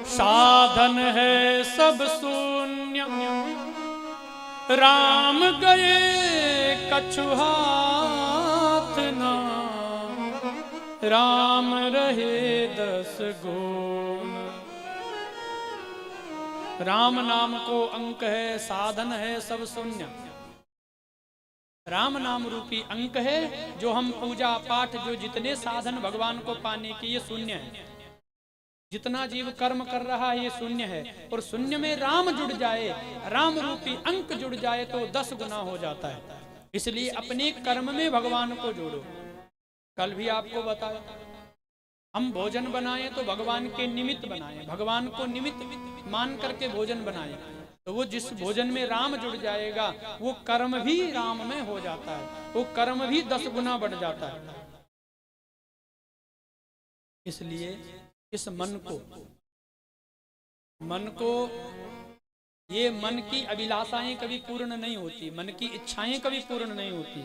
[SPEAKER 1] साधन है सब शून्य। राम गए कछु हाथ ना, राम रहे 10 गुण। राम नाम को अंक है, साधन है सब शून्य। राम नाम रूपी अंक है जो हम पूजा पाठ, जो जितने साधन भगवान को पाने के, ये शून्य है। जितना जीव कर्म कर रहा है ये शून्य है, और शून्य में राम जुड़ जाए, राम रूपी अंक जुड़ जाए तो 10 गुना हो जाता है। इसलिए अपने कर्म में भगवान को जोड़ो। कल भी आपको बताया, हम भोजन बनाएं तो भगवान के निमित्त बनाएं, भगवान को निमित्त मान करके भोजन बनाएं, तो वो जिस भोजन में राम जुड़ जाएगा वो कर्म भी राम में हो जाता है, वो कर्म भी 10 गुना बढ़ जाता है। इसलिए इस मन को ये मन की अभिलाषाएं कभी पूर्ण नहीं होती, मन की इच्छाएं कभी पूर्ण नहीं होती।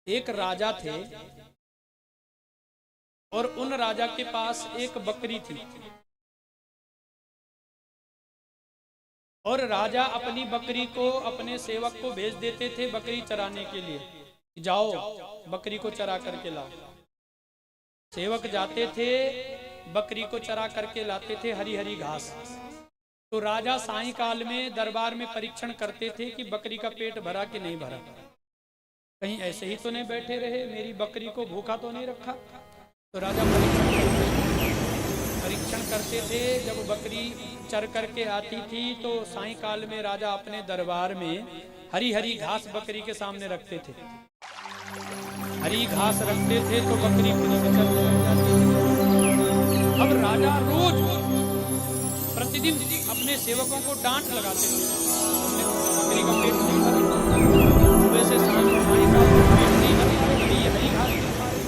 [SPEAKER 1] एक राजा थे और उन राजा के पास एक बकरी थी, और राजा अपनी बकरी को अपने सेवक को भेज देते थे बकरी चराने के लिए, जाओ बकरी को चरा करके लाओ। सेवक जाते थे, बकरी को चरा करके लाते थे हरी हरी घास। तो राजा सायंकाल में दरबार में परीक्षण करते थे कि बकरी का पेट भरा कि नहीं भरा, कहीं ऐसे ही तो नहीं बैठे रहे, मेरी बकरी को भूखा तो नहीं रखा। तो राजा परीक्षण करते थे। जब बकरी चर करके आती थी तो सायंकाल में राजा अपने दरबार में हरी हरी घास बकरी के सामने रखते थे। हरी घास रखते थे तो बकरी खुद से चलने लग जाती थी। अब राजा रोज प्रतिदिन अपने सेवकों को डांट लगाते थे, बकरी का पेट नहीं भरा, सुबह से शाम सायंकाल तक पेट नहीं भरा, ये हरी घास नहीं खा रहे।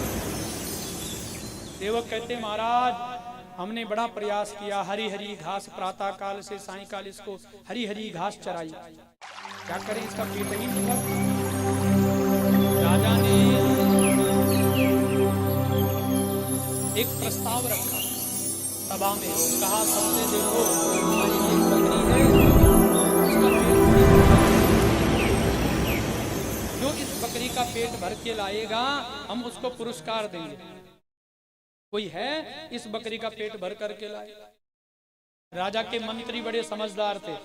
[SPEAKER 1] सेवक कहते महाराज हमने बड़ा प्रयास किया, हरी हरी घास प्रातः काल से सायंकाल इसको हरी हरी घास चराई, क्या करें इसका पेट ही नहीं भरा। राजा ने एक प्रस्ताव रखा सभा में, कहा सबसे देखो हमारी एक बकरी है, उसका पेट जो इस बकरी का पेट भर के लाएगा हम उसको पुरस्कार देंगे। कोई है इस बकरी का पेट भर करके लाए? राजा के मंत्री बड़े समझदार थे।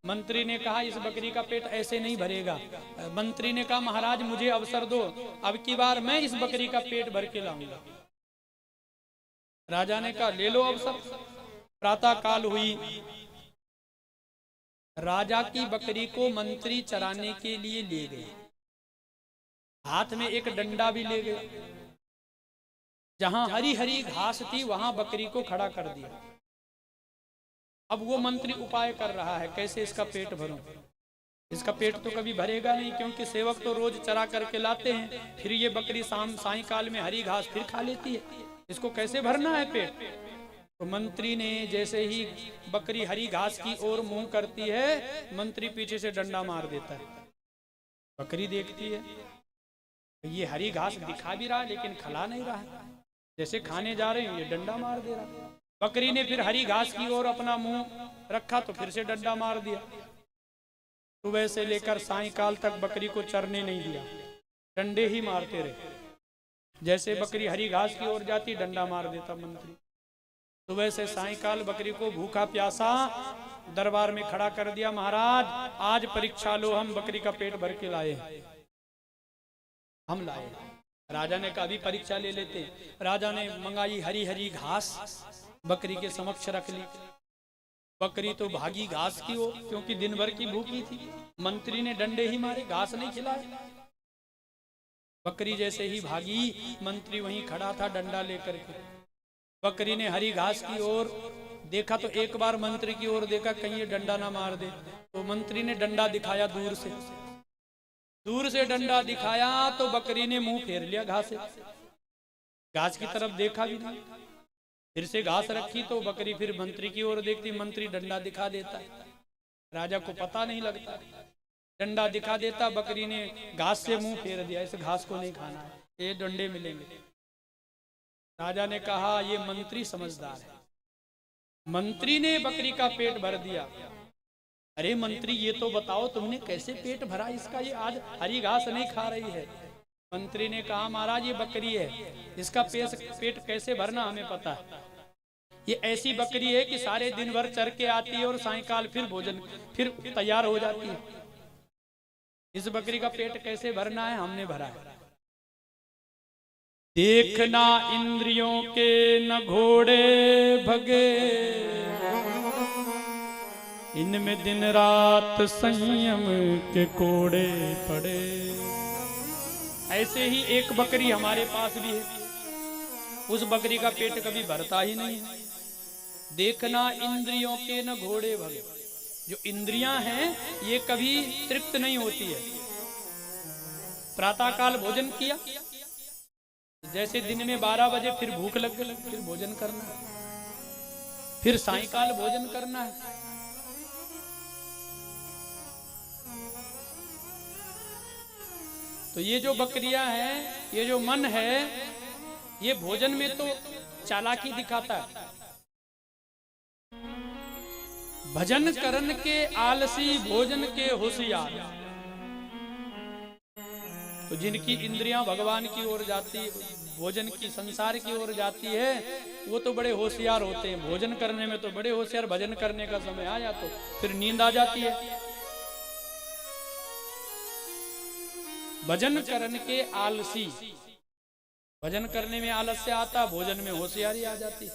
[SPEAKER 1] मंत्री ने कहा इस बकरी का पेट ऐसे नहीं भरेगा। मंत्री ने कहा महाराज मुझे अवसर दो, अब की बार मैं इस बकरी का पेट भर के लाऊंगा। राजा ने कहा ले लो अवसर। प्रातः काल हुई, राजा की बकरी को मंत्री चराने के लिए ले गए, हाथ में एक डंडा भी ले गए। जहां हरी हरी घास थी वहां बकरी को खड़ा कर दिया। अब वो मंत्री उपाय कर रहा है कैसे इसका पेट भरूं। इसका पेट तो कभी भरेगा नहीं, क्योंकि सेवक तो रोज चरा करके लाते हैं, फिर ये बकरी शाम सायंकाल में हरी घास फिर खा लेती है, इसको कैसे भरना है पेट। तो मंत्री ने जैसे ही बकरी हरी घास की ओर मुंह करती है, मंत्री पीछे से डंडा मार देता है। बकरी देखती है ये हरी घास दिखा भी रहा है लेकिन खा नहीं रहा है, जैसे खाने जा रहे हैं ये डंडा मार दे रहा है। बकरी ने फिर हरी घास की ओर अपना मुंह रखा तो फिर से डंडा मार दिया। सुबह से लेकर सायंकाल तक बकरी को चरने नहीं दिया, डंडे ही मारते रहे। जैसे बकरी हरी घास की ओर जाती डंडा मार देता मंत्री। सुबह से सायंकाल बकरी को भूखा प्यासा दरबार में खड़ा कर दिया। महाराज आज परीक्षा लो, हम बकरी का पेट भर के लाए, हम लाए। राजा ने कहा अभी परीक्षा ले लेते। राजा ने मंगाई हरी हरी घास, बकरी के समक्ष रख ली। बकरी तो भागी घास की ओर, क्योंकि दिन भर की भूखी थी। मंत्री ने डंडे ही मारे, घास नहीं खिलाए। बकरी जैसे ही भागी, मंत्री वहीं खड़ा था डंडा लेकर के। बकरी ने हरी घास की ओर देखा तो एक बार मंत्री की ओर देखा कहीं ये डंडा ना मार दे, तो मंत्री ने डंडा दिखाया दूर से। दूर से डंडा दिखाया तो बकरी ने मुंह फेर लिया घास से, घास की तरफ देखा भी नहीं। फिर से घास रखी तो बकरी फिर मंत्री की ओर देखती, मंत्री डंडा दिखा देता। राजा को पता नहीं लगता, डंडा दिखा देता, बकरी ने घास से मुंह फेर दिया, इस घास को नहीं खाना है, ये डंडे मिलेंगे। राजा ने कहा ये मंत्री समझदार है, मंत्री ने बकरी का पेट भर दिया। अरे मंत्री ये तो बताओ तुमने कैसे पेट भरा इसका, ये आज हरी घास नहीं खा रही है। मंत्री ने कहा महाराज ये बकरी है, इसका पेट कैसे भरना हमें पता है। ये ऐसी बकरी है कि सारे दिन भर चर के आती है और सायंकाल फिर भोजन फिर तैयार हो जाती है। इस बकरी का पेट कैसे भरना है हमने भरा है। देखना इंद्रियों के न घोड़े भगे, इनमें दिन रात संयम के कोड़े पड़े। ऐसे ही एक बकरी हमारे पास भी है, उस बकरी का पेट कभी भरता ही नहीं है। देखना इंद्रियों के न घोड़े भगे, जो इंद्रियां हैं ये कभी तृप्त नहीं होती है। प्रातःकाल भोजन किया, जैसे दिन में 12 बजे फिर भूख लग गई, फिर भोजन करना है, फिर सायंकाल भोजन करना है। तो ये जो बकरियां हैं, ये जो मन है, ये भोजन में तो चालाकी दिखाता है। भजन करन के आलसी, भोजन के होशियार। तो जिनकी इंद्रियां भगवान की ओर जाती, भोजन की संसार की ओर जाती है, वो तो बड़े होशियार होते हैं। भोजन करने में तो बड़े होशियार, भजन करने का समय आया तो फिर नींद आ जाती है। भजन करने के आलसी, भजन करने में आलस्य आता, भोजन में होशियारी आ जाती।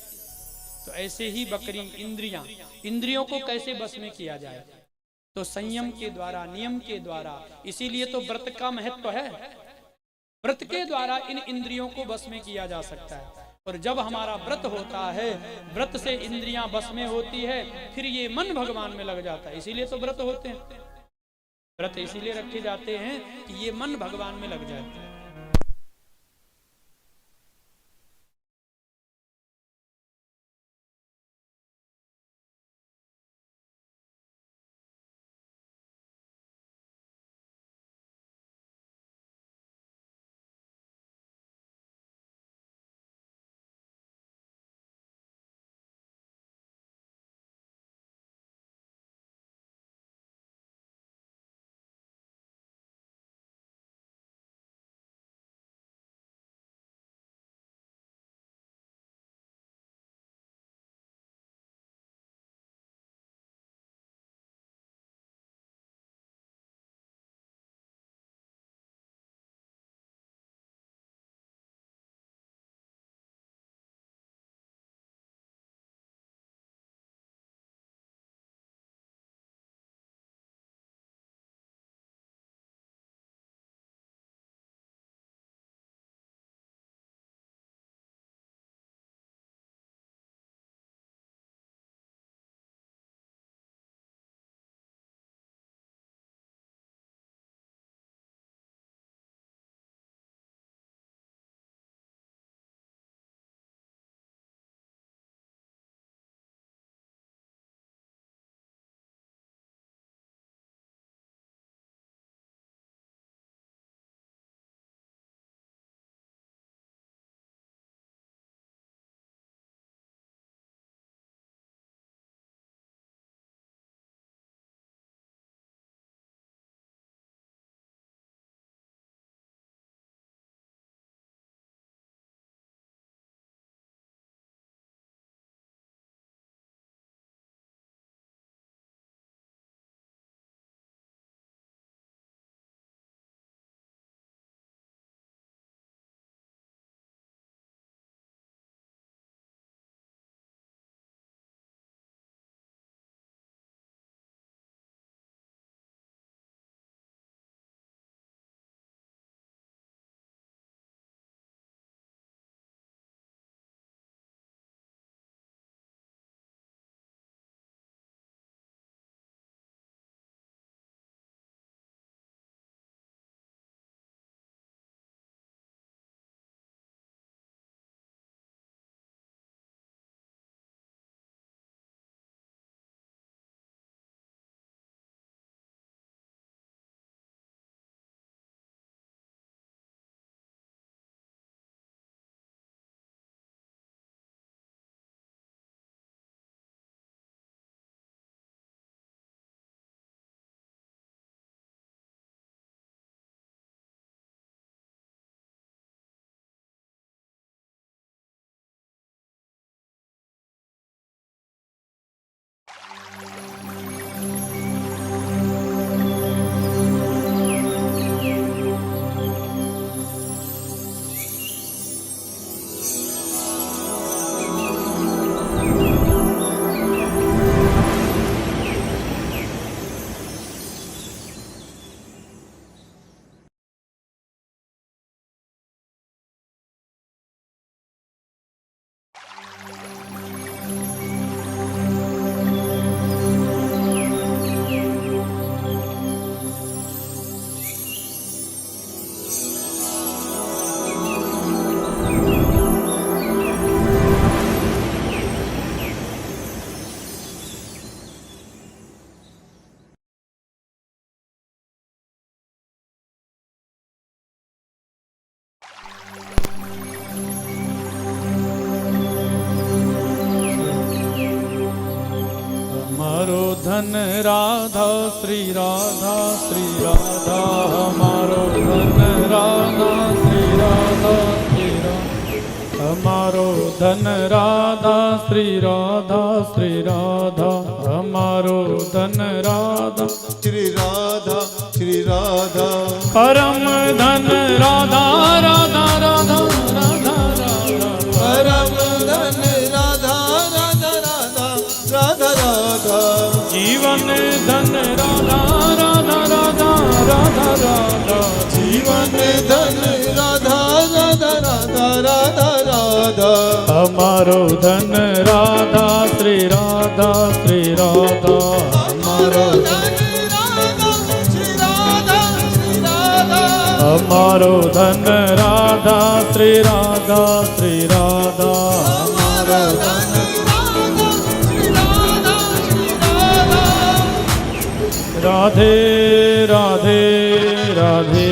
[SPEAKER 1] तो ऐसे ही बकरी इंद्रियां, इंद्रियों को कैसे बस में किया जाए, तो संयम के द्वारा, नियम के द्वारा। इसीलिए तो व्रत का महत्व है, व्रत के द्वारा इन इंद्रियों को बस में किया जा सकता है। और जब हमारा व्रत होता है, व्रत से इंद्रियां बस में होती है, फिर ये मन भगवान में लग जाता है। इसीलिए तो व्रत होते हैं, व्रत इसीलिए रखे जाते हैं कि ये मन भगवान में लग जाए।
[SPEAKER 3] धन राधा श्री राधा श्री राधा, हमारो धन राधा श्री राधा श्री राधा, हमारो धन राधा श्री राधा श्री राधा, हमारो धन राधा
[SPEAKER 2] श्री राधा श्री राधा,
[SPEAKER 3] परम धन राधा राधा राधा राधा राधा,
[SPEAKER 2] परम धन राधा राधा राधा राधा राधा,
[SPEAKER 3] जीवन धन राधा राधा राधा राधा राधा,
[SPEAKER 2] जीवन धन राधा राधा राधा राधा राधा, राधा
[SPEAKER 3] हमारो धन राधा श्री राधा श्री राधा
[SPEAKER 2] हमारो धन राधा श्री राधा श्री राधा
[SPEAKER 3] हमारो धन राधा श्री राधा श्री राधा
[SPEAKER 2] हमारो धन राधा श्री राधा श्री राधा
[SPEAKER 3] राधे राधे राधे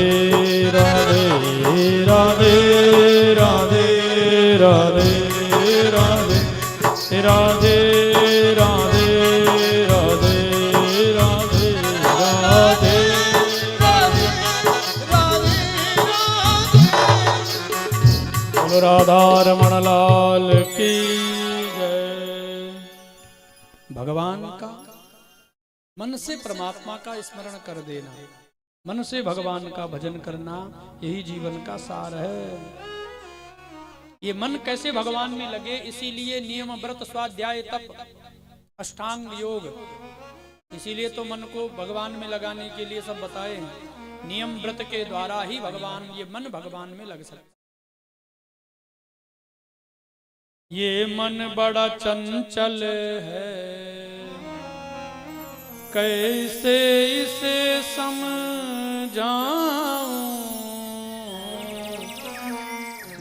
[SPEAKER 3] राधे राधे राधे राधे राधे राधे राधे राधे राधे राधे बोलो राधा रमण लाल की जय।
[SPEAKER 1] भगवान का मन से परमात्मा का स्मरण कर देना, मन से भगवान का भजन करना, यही जीवन का सार है। ये मन कैसे भगवान में लगे, इसीलिए नियम व्रत स्वाध्याय तप अष्टांग योग, इसीलिए तो मन को भगवान में लगाने के लिए सब बताए हैं। नियम व्रत के द्वारा ही भगवान, ये मन भगवान में लग सकता।
[SPEAKER 3] ये मन बड़ा चंचल है, कैसे इसे समझाऊं,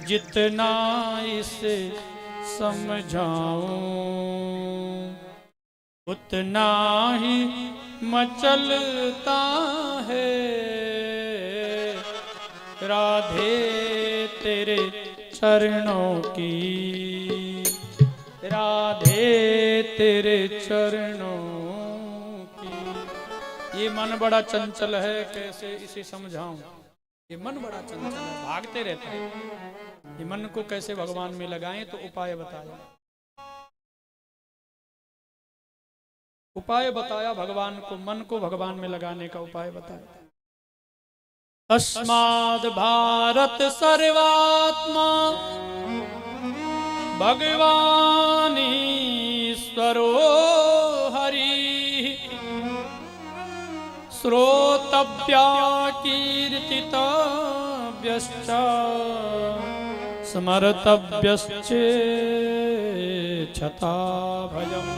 [SPEAKER 3] जितना इसे समझाऊं उतना ही मचलता है। राधे तेरे चरणों की, राधे तेरे चरणों की।
[SPEAKER 1] ये मन बड़ा चंचल है, कैसे इसे समझाऊं। ये मन बड़ा चंचल है, भागते रहता है। ये मन को कैसे भगवान में लगाएं, तो उपाय बताया। उपाय बताया भगवान को, मन को भगवान में लगाने का उपाय बताया।
[SPEAKER 3] तस्माद् भारत सर्वात्मा भगवान ईश्वरो हरि, श्रोतव्या कीर्तितव्यश्च स्मर्तव्यश्चेच्छता भयम्।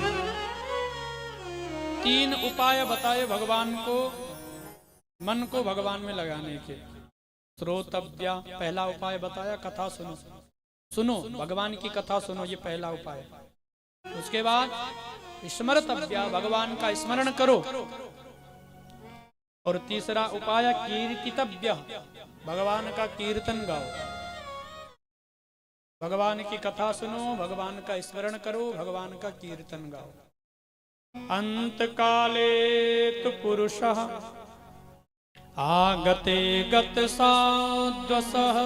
[SPEAKER 1] तीन उपाय बताए भगवान को, मन को भगवान में लगाने के। श्रोतव्या पहला उपाय बताया, कथा सुनो, सुनो भगवान की कथा सुनो, ये पहला उपाय। उसके बाद स्मर्तव्या, भगवान का स्मरण करो। और तीसरा उपाय कीर्तितव्य, भगवान का कीर्तन गाओ। भगवान की कथा सुनो, भगवान का स्मरण करो, भगवान का कीर्तन गाओ।
[SPEAKER 3] अंत काले तु पुरुषः आगते गत साद्वसः,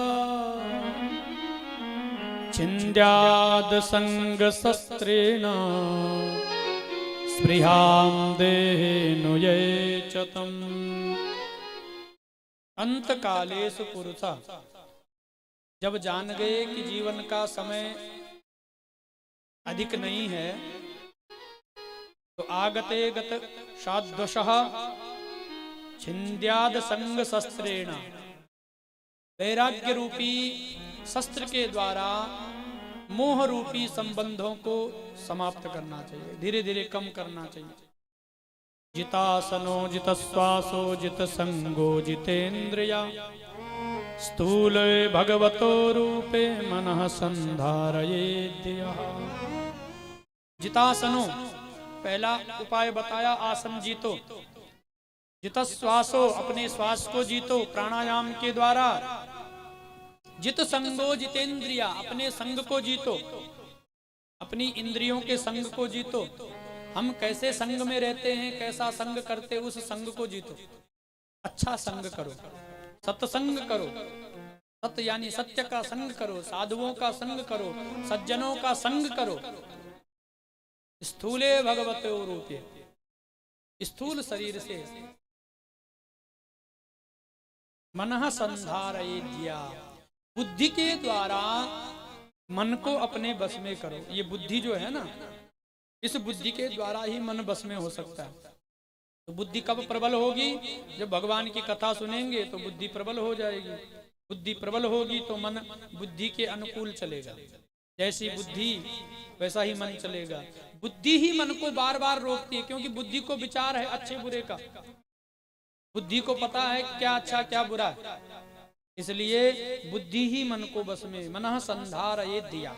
[SPEAKER 3] छिन्द्याद संग शस्त्रेण स्पृहां देहेनुये च तम्।
[SPEAKER 1] अंत कालेषु पुरुषः, जब जान गए कि जीवन का समय अधिक नहीं है, तो आगते गत साद्वशः छिन्द्याद संग शस्त्रेण, वैराग्य रूपी शस्त्र के द्वारा मोह रूपी संबंधों को समाप्त करना चाहिए, धीरे धीरे कम करना चाहिए।
[SPEAKER 3] जितासनो जितश्वासो जितसंगो जितेन्द्रिया, स्थूले भगवतो रूपे मनः संधारयेद्यः।
[SPEAKER 1] जितासनो पहला उपाय बताया, आसन जीतो। जितश्वासो, अपने श्वास को जीतो प्राणायाम के द्वारा। जित संगो जितेंद्रिया, अपने संग को जीतो, अपनी इंद्रियों के संग को जीतो। हम कैसे संग में रहते हैं, कैसा संग करते, उस संग को जीतो। अच्छा संग करो, सत्संग करो। सत्य यानी सत्य का संग करो, साधुओं का संग करो, सज्जनों का संग करो। स्थूले भगवतो रूपे, स्थूल शरीर से मनः संधारयेद्या, बुद्धि के द्वारा मन को अपने बस में करो। ये बुद्धि जो है ना, इस बुद्धि के द्वारा ही मन बस में हो सकता है। तो बुद्धि कब प्रबल होगी? जब भगवान की कथा सुनेंगे तो बुद्धि प्रबल हो जाएगी। बुद्धि प्रबल होगी तो मन बुद्धि के अनुकूल चलेगा। जैसी बुद्धि वैसा ही मन चलेगा। बुद्धि ही मन को बार बार रोकती है, क्योंकि बुद्धि को विचार है अच्छे बुरे का। बुद्धि को पता है क्या अच्छा क्या बुरा, इसलिए बुद्धि ही मन को बस में, मनः संधारयेत् दिया,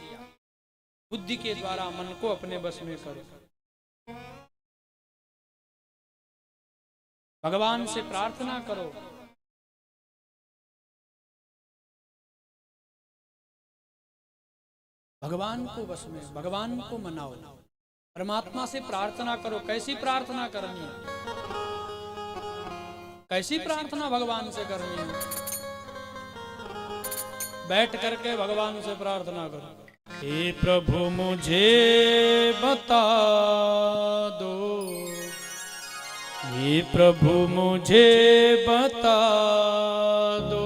[SPEAKER 1] बुद्धि के द्वारा मन को अपने बस में करो। भगवान से प्रार्थना करो, भगवान को बस में, भगवान को मनाओ, परमात्मा से प्रार्थना करो। कैसी प्रार्थना करनी है, कैसी प्रार्थना भगवान से करनी है? बैठ करके भगवान से प्रार्थना करो। हे प्रभु मुझे बता दो, हे प्रभु मुझे बता दो,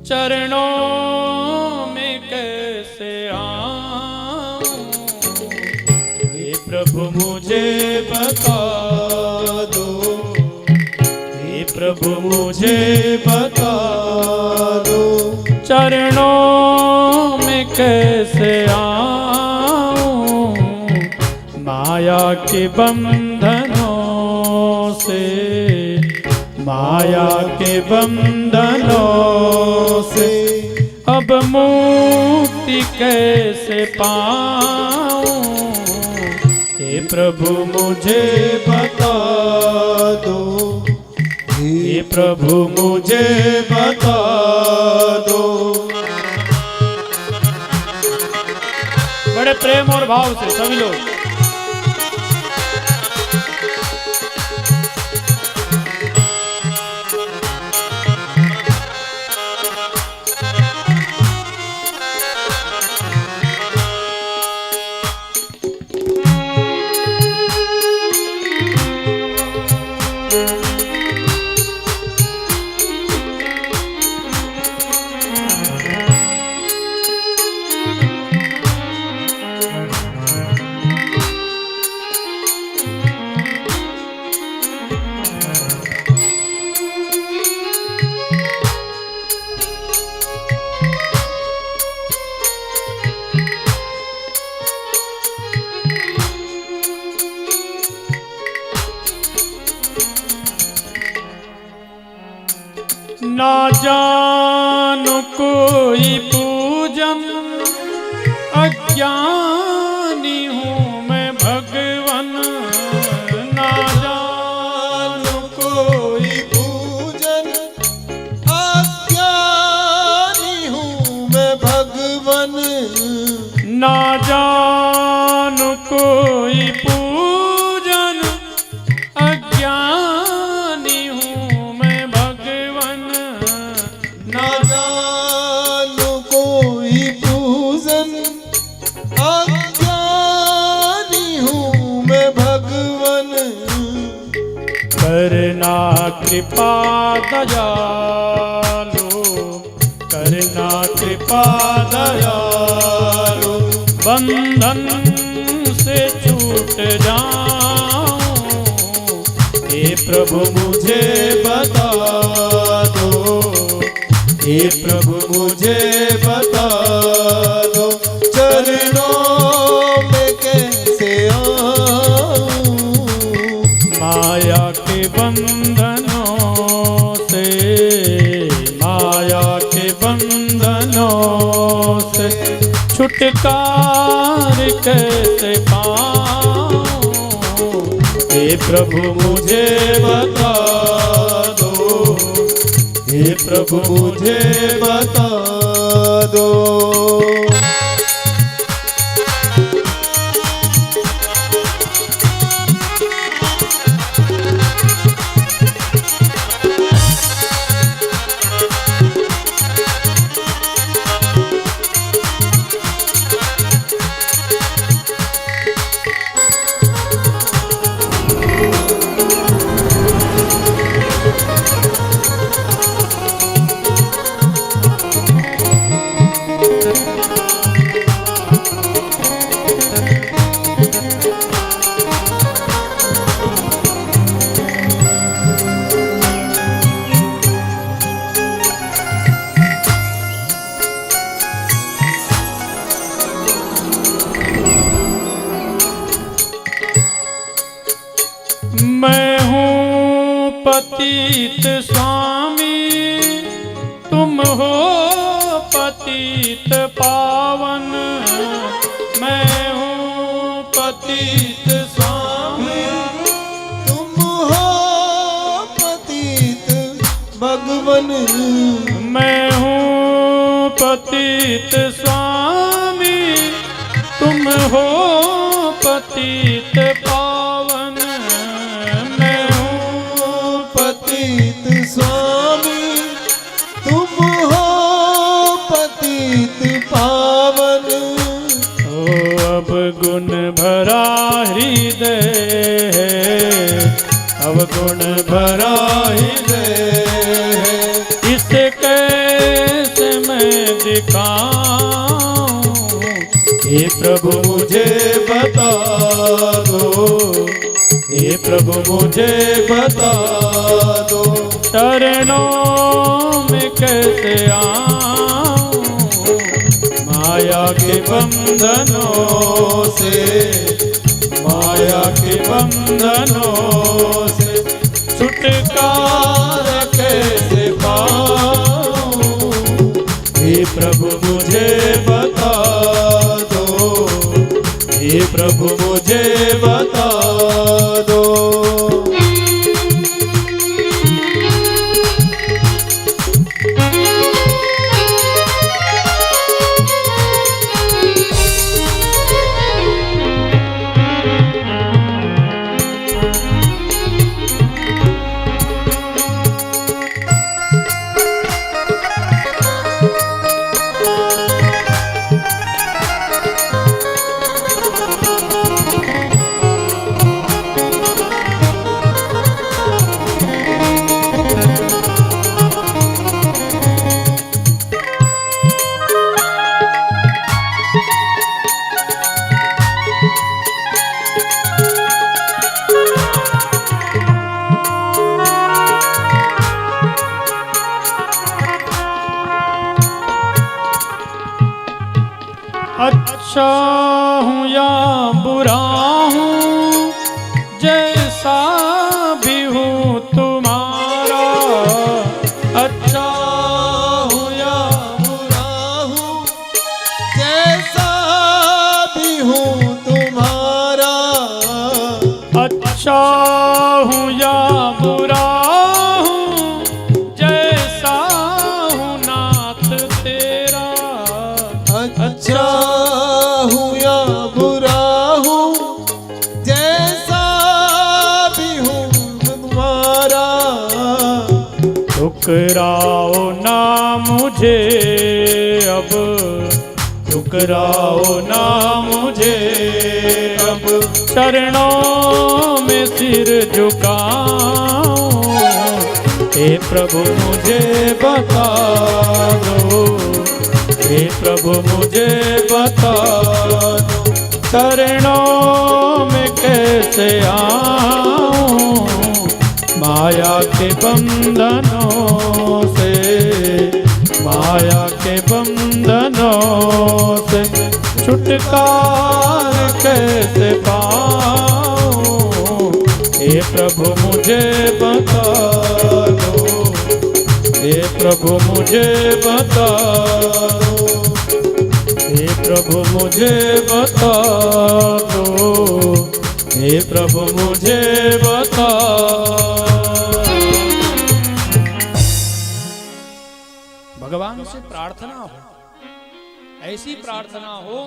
[SPEAKER 1] चरणों में कैसे आऊं। हे प्रभु मुझे बता दो, हे प्रभु मुझे बता दो, चरणों में कैसे आऊं। माया के बंधनों से, माया के बंधनों से अब मुक्ति कैसे पाऊं। हे प्रभु मुझे बता दो, हे प्रभु मुझे बता दो। बड़े प्रेम और भाव से सभी लोग ना जानो कोई पूजन, अज्ञानी हूँ मैं भगवन। ना जानो कोई
[SPEAKER 2] पूजन, अज्ञानी हूँ मैं भगवन।
[SPEAKER 1] ना जानो कोई पूजन, अज्ञानी हूँ मैं भगवन।
[SPEAKER 2] ना जानो कोई पूजन, अज्ञानी हूँ मैं भगवन।
[SPEAKER 1] करना कृपा दयालु, करना कृपा दयालु, बंधन से छूट जाऊं। हे प्रभु मुझे बता दो, हे प्रभु मुझे बता दो,
[SPEAKER 2] चरणों में कैसे आऊं।
[SPEAKER 1] माया के बंधनों से, माया के बंधनों से छुटकार कैसे पाऊं। हे प्रभु मुझे बता दो, हे प्रभु मुझे बता दो।
[SPEAKER 3] मैं हूँ पतित स्वामी, तुम हो पतित पावन। मैं हूँ पतित स्वामी,
[SPEAKER 2] तुम हो पतित भगवन।
[SPEAKER 3] मैं हूँ पतित स्वामी, तुम हो पतित पावन। मैं हूँ
[SPEAKER 2] पतित स्वामी, तुम हो पतित पावन।
[SPEAKER 3] ओ अब गुण भरा हृदय है, अब गुण भरा हृदय है। इसे कैसे मैं दिखाऊं, हे प्रभु मुझे बता दो, हे प्रभु मुझे बता दो। चरणों में कैसे आऊं, माया के बंधनों से, माया के बंधनों से छुटकारा कैसे पाऊं। हे प्रभु मुझे बता दो, हे प्रभु मुझे बता दो। अच्छा हूँ या बुरा हूँ, जैसा भी हूँ तुम्हारा। अच्छा
[SPEAKER 2] हूँ या बुरा हूँ, जैसा भी हूँ तुम्हारा।
[SPEAKER 3] अच्छा हूँ या बुरा हूँ, जैसा हूँ नाथ तेरा।
[SPEAKER 2] अच्छा हूँ या बुरा हूँ, जैसा भी हूँ तुम्हारा।
[SPEAKER 3] ठुकराओ ना मुझे अब, ठुकराओ ना मुझे अब। चरणों में सिर झुकाऊं, हे प्रभु मुझे बता दो, हे प्रभु मुझे बता दो। चरणों में कैसे आऊं, माया के बंधनों से, माया के बंधनों से छुटकारा कैसे पाऊं। हे प्रभु मुझे बता दो, हे प्रभु मुझे बता दो, हे प्रभु मुझे बता दो, हे प्रभु मुझे बता।
[SPEAKER 1] भगवान से प्रार्थना हो, ऐसी प्रार्थना हो,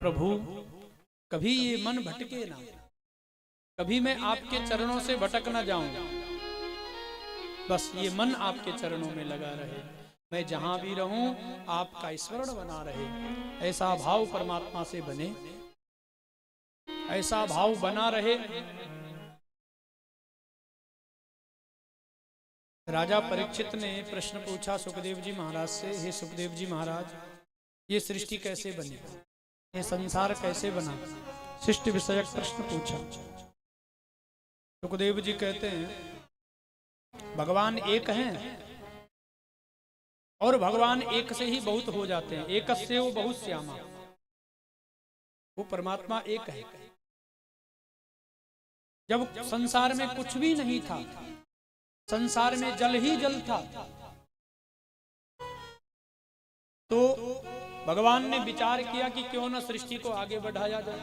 [SPEAKER 1] प्रभु कभी ये मन भटके ना, कभी मैं आपके चरणों से भटक ना जाऊं, बस ये मन आपके चरणों में लगा रहे, मैं जहां भी रहूं आपका स्मरण बना रहे। ऐसा भाव परमात्मा से बने, ऐसा भाव बना रहे। राजा परीक्षित ने प्रश्न पूछा सुखदेव जी महाराज से, हे सुखदेव जी महाराज, ये सृष्टि कैसे बनी, ये संसार कैसे बना? सृष्टि विषयक प्रश्न पूछा। सुखदेव जी कहते हैं भगवान एक हैं और भगवान एक से ही बहुत हो जाते हैं। एकस्य वो बहुत श्यामा, वो परमात्मा एक है। जब संसार में कुछ भी नहीं था, संसार में जल ही जल था, तो भगवान ने विचार किया कि क्यों न सृष्टि को आगे बढ़ाया जाए।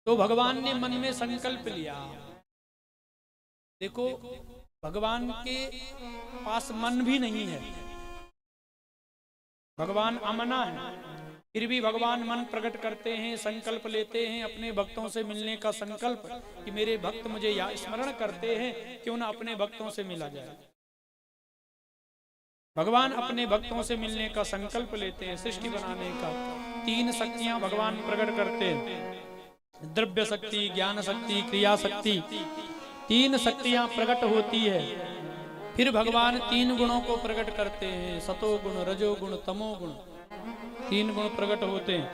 [SPEAKER 1] तो भगवान ने मन में संकल्प लिया। देखो, भगवान के पास मन भी नहीं है, भगवान अमना है, फिर भी भगवान मन प्रकट करते हैं, संकल्प लेते हैं अपने भक्तों से मिलने का संकल्प कि मेरे भक्त मुझे या स्मरण करते हैं, क्यों ना अपने भक्तों से मिला जाए। भगवान अपने भक्तों से मिलने का संकल्प लेते हैं, सृष्टि बनाने का। 3 शक्तियां भगवान प्रकट करते हैं, द्रव्य शक्ति, ज्ञान शक्ति, क्रिया शक्ति। 3 शक्तियां प्रकट होती है। फिर भगवान 3 गुणों को प्रकट करते हैं, सतोगुण, रजोगुण, तमोगुण। 3 गुण प्रकट होते हैं।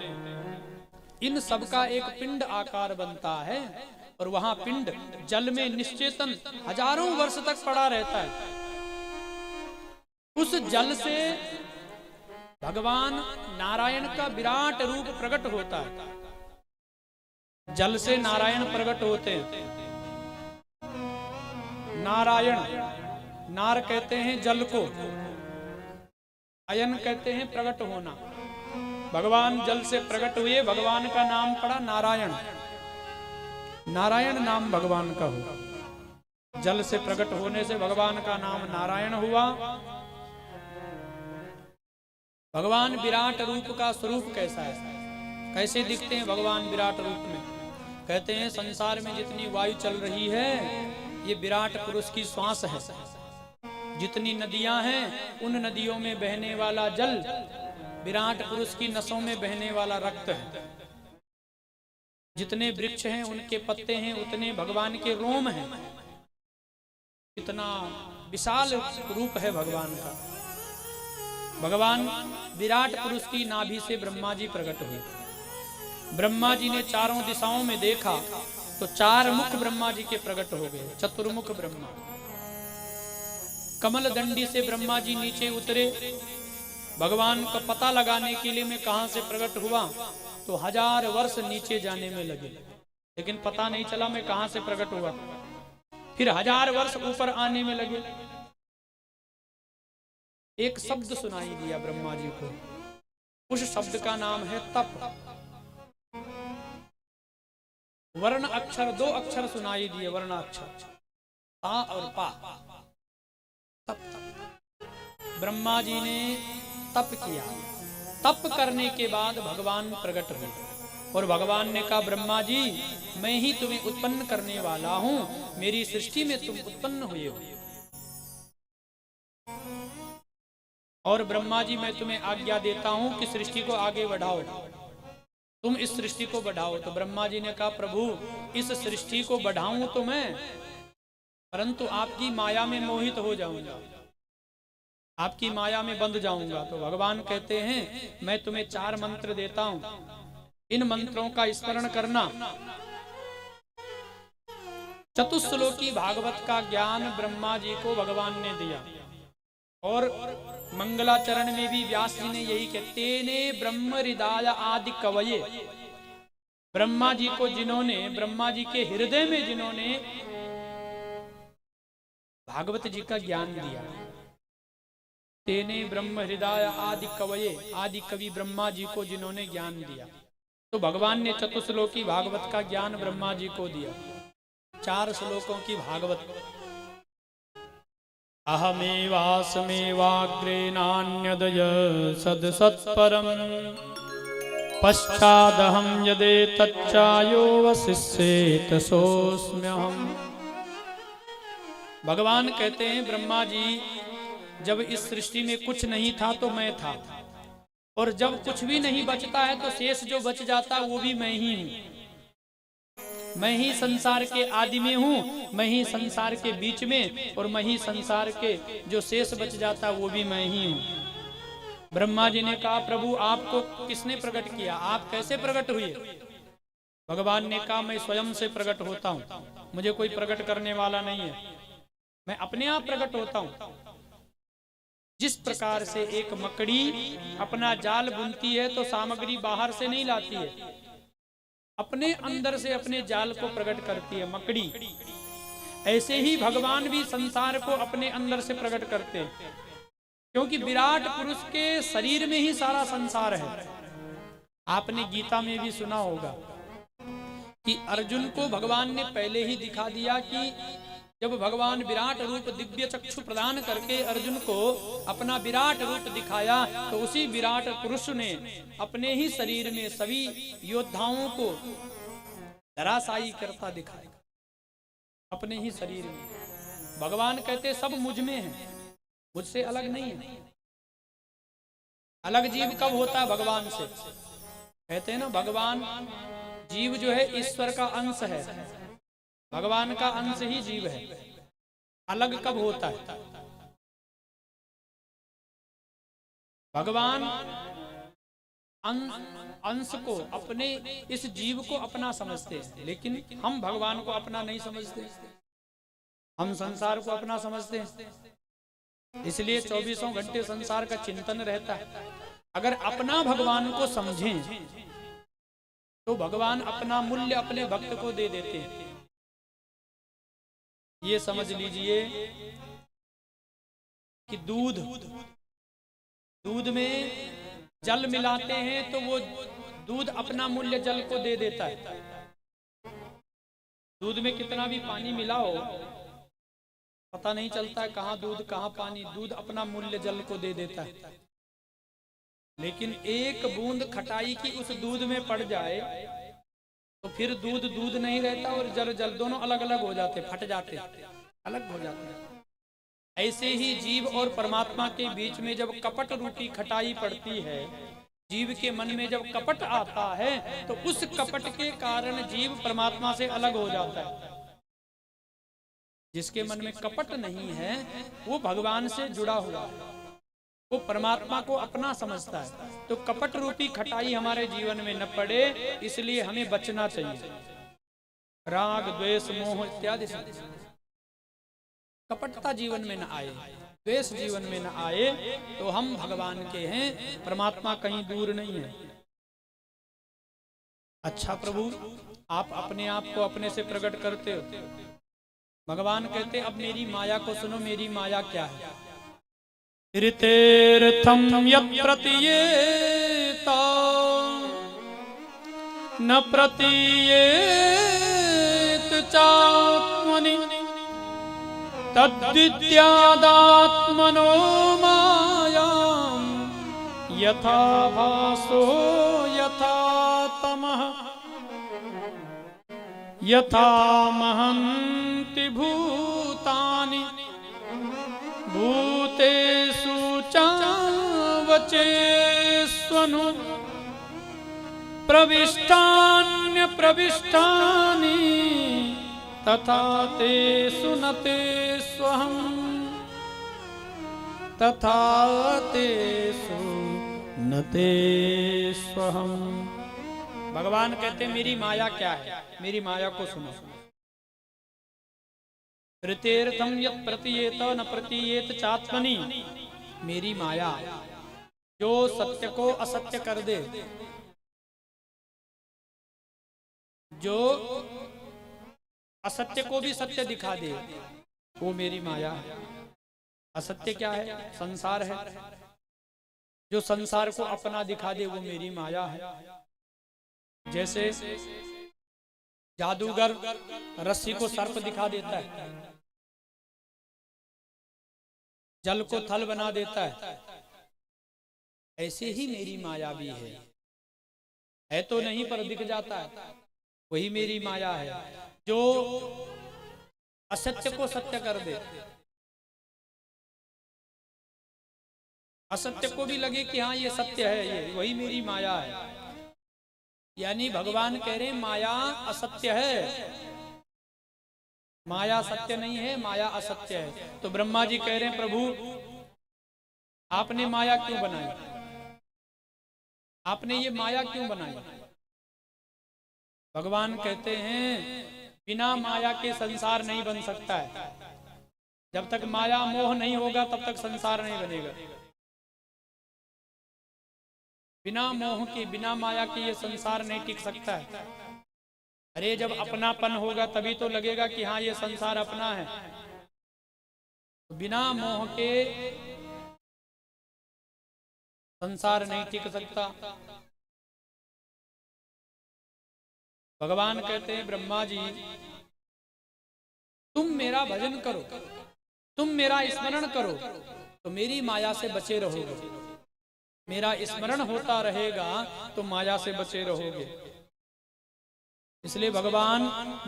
[SPEAKER 1] इन सब का एक पिंड आकार बनता है और वहां पिंड जल में निश्चेतन हजारों वर्ष तक पड़ा रहता है। उस जल से भगवान नारायण का विराट रूप प्रकट होता है। जल से नारायण प्रकट होते हैं। नारायण, नार कहते हैं जल को, अयन कहते हैं प्रकट होना। भगवान जल से प्रकट हुए, भगवान का नाम पड़ा नारायण। नारायण नाम भगवान का हुआ। जल से प्रकट होने से भगवान का नाम नारायण हुआ। भगवान विराट रूप का स्वरूप कैसा है, कैसे दिखते हैं भगवान विराट रूप में? कहते हैं संसार में जितनी वायु चल रही है, ये विराट पुरुष की श्वास है। जितनी नदियां हैं, उन नदियों में बहने वाला जल विराट पुरुष की नसों में बहने वाला रक्त है। जितने वृक्ष हैं, उनके पत्ते हैं, उतने भगवान के रोम हैं। इतना विशाल रूप है भगवान का। भगवान विराट पुरुष की नाभि से ब्रह्मा जी प्रकट हुए। ब्रह्मा जी ने चारों दिशाओं में देखा तो 4 मुख ब्रह्मा जी के प्रकट हो गए, चतुर्मुख ब्रह्मा। कमल दंडी से ब्रह्मा जी नीचे उतरे। भगवान का पता लगाने के लिए मैं कहां से प्रकट हुआ, तो 1000 वर्ष नीचे जाने में लगे, लेकिन पता नहीं चला मैं कहां से प्रकट हुआ। फिर 1000 वर्ष ऊपर आने में लगे। एक शब्द सुनाई दिया ब्रह्मा जी को। उस शब्द का नाम है तप। वर्ण अक्षर, 2 अक्षर सुनाई दिए, वर्ण अक्षर ता और पा। तप। ब्रह्मा जी ने तप किया। तप करने के बाद भगवान प्रकट हुए और भगवान ने कहा, ब्रह्मा जी, मैं ही तुम्हें उत्पन्न करने वाला हूं, मेरी सृष्टि में तुम उत्पन्न हुए हो। और ब्रह्मा जी, मैं तुम्हें आज्ञा देता हूं कि सृष्टि को आगे बढ़ाओ, तुम इस सृष्टि को बढ़ाओ। तो ब्रह्मा जी ने कहा, प्रभु, इस सृष्टि को बढ़ाऊं तो मैं, परंतु आपकी माया में मोहित हो जाऊंगा, आपकी माया में बंध जाऊंगा। तो भगवान कहते हैं, मैं तुम्हें 4 मंत्र देता हूं, इन मंत्रों का स्मरण करना। चतुश्लोकी भागवत का ज्ञान ब्रह्मा जी को भगवान ने दिया। और मंगलाचरण में भी व्यास जी ने यही कहते, तेने ब्रह्म हृदय आदि कवये। ब्रह्मा जी को जिन्होंने, ब्रह्मा जी के हृदय में जिन्होंने भागवत जी का ज्ञान दिया, तेने ब्रह्म हृदय आदि कवये, आदि कवि ब्रह्मा जी को जिन्होंने ज्ञान दिया, तो भगवान ने चतुश्लोकी भागवत का ज्ञान ब्रह्मा जी को दिया। 4 श्लोकों की भागवत। अहमेवास्मेवाग्रे नान्यदय सदसत्परम् पश्चादहं यदेतच्चायोवशिष्येत सोऽस्म्यहम्। भगवान कहते हैं, ब्रह्मा जी, जब इस सृष्टि में कुछ नहीं था तो मैं था, और जब कुछ भी नहीं बचता है तो शेष जो बच जाता है वो भी मैं ही हूं। मैं ही संसार के आदि में हूं, मैं ही संसार के बीच में, और मैं ही संसार के जो शेष बच जाता है वो भी मैं ही हूं। ब्रह्मा जी ने कहा, प्रभु, आपको किसने प्रकट किया, आप कैसे प्रकट हुए? भगवान ने कहा, मैं स्वयं से प्रकट होता हूं, मुझे कोई प्रकट करने वाला नहीं है, मैं अपने आप प्रकट होता हूं। जिस प्रकार से एक मकड़ी अपना जाल बुनती है तो सामग्री बाहर से नहीं लाती है, अपने अंदर से अपने जाल को प्रकट करती है मकड़ी, ऐसे ही भगवान भी संसार को अपने अंदर से प्रकट करते हैं, क्योंकि विराट पुरुष के शरीर में ही सारा संसार है। आपने गीता में भी सुना होगा कि अर्जुन को भगवान ने पहले ही दिखा दिया कि जब भगवान विराट रूप दिव्य चक्षु प्रदान करके अर्जुन को अपना विराट रूप दिखाया, तो उसी विराट पुरुष ने अपने ही शरीर में सभी योद्धाओं को धराशायी करता दिखाया, अपने ही शरीर में। भगवान कहते सब मुझ में है, मुझसे अलग नहीं है। अलग जीव कब होता है भगवान से? कहते हैं ना, भगवान जीव जो है ईश्वर का अंश है, भगवान का अंश ही जीव है। अलग कब होता है? भगवान अंश को, अपने इस जीव को अपना समझते हैं, लेकिन हम भगवान को अपना नहीं समझते, हम संसार को अपना समझते हैं। इसलिए 24 घंटे संसार का चिंतन रहता है। अगर अपना भगवान को समझें तो भगवान अपना मूल्य अपने भक्त को दे देते हैं। ये समझ लीजिए कि दूध में जल मिलाते हैं तो वो दूध अपना मूल्य जल को दे देता है। दूध में कितना भी पानी मिला हो, पता नहीं चलता है कहाँ दूध कहाँ पानी। दूध अपना मूल्य जल को दे देता है। लेकिन एक बूंद खटाई की उस दूध में पड़ जाए तो फिर दूध नहीं रहता और जल दोनों अलग अलग हो जाते, फट जाते, अलग हो जाते हैं। ऐसे ही जीव और परमात्मा के बीच में जब कपट रूपी खटाई पड़ती है, जीव के मन में जब कपट आता है तो उस कपट के कारण जीव परमात्मा से अलग हो जाता है। जिसके मन में कपट नहीं है वो भगवान से जुड़ा हुआ है, वो परमात्मा को अपना समझता है। तो कपट रूपी खटाई हमारे जीवन में न पड़े, इसलिए हमें बचना चाहिए। राग द्वेष मोह इत्यादि से कपटता जीवन में न आए, द्वेष जीवन में न आए, तो हम भगवान के हैं, परमात्मा कहीं दूर नहीं है। अच्छा प्रभु, आप अपने आप को अपने से प्रकट करते हो। भगवान कहते अब मेरी माया को सुनो, मेरी माया क्या है। ऋतेर्थम यप्रतीयेत न प्रतीयेत चात्मनि तद्विद्यादात्मनो मायां यथा भासो यथा तमः यथा महन्ति भूतानि भूतेषु चावचेष्वनु प्रविष्टान्यप्रविष्टानि तथा तेषु न तेष्वहम् तथा तेषु न तेष्वहम्। भगवान कहते मेरी माया क्या है, मेरी माया को सुनो। ऋतेर्थम यत् प्रतीयेत न प्रतीयेत चात्मनि, मेरी माया जो सत्य को असत्य कर दे, जो असत्य को भी सत्य दिखा दे, वो मेरी माया है। असत्य क्या है? संसार है। जो संसार को अपना दिखा दे वो मेरी माया है। जैसे जादूगर रस्सी को सर्प दिखा देता है, जल को थल बना देता है, ऐसे ही मेरी माया भी है तो नहीं पर दिख जाता है, वही मेरी माया है। जो असत्य को सत्य कर दे, असत्य को भी लगे कि हाँ ये सत्य है, ये वही मेरी माया है। यानी भगवान कह रहे माया असत्य है, माया सत्य नहीं है, माया असत्य है। तो ब्रह्मा जी कह रहे हैं प्रभु आपने माया क्यों बनाई, आपने ये माया क्यों बनाई। भगवान कहते हैं बिना माया के संसार नहीं बन सकता है। जब तक माया मोह नहीं होगा तब तक संसार नहीं बनेगा। बिना मोह के, बिना माया के ये संसार नहीं टिक सकता है। अरे जब अपनापन होगा तभी तो लगेगा कि हाँ ये संसार अपना है। बिना मोह के संसार नहीं टिक सकता। भगवान कहते हैं ब्रह्मा जी तुम मेरा भजन करो, तुम मेरा स्मरण करो तो मेरी माया से बचे रहोगे। मेरा स्मरण होता रहेगा तो माया से बचे रहोगे। इसलिए भगवान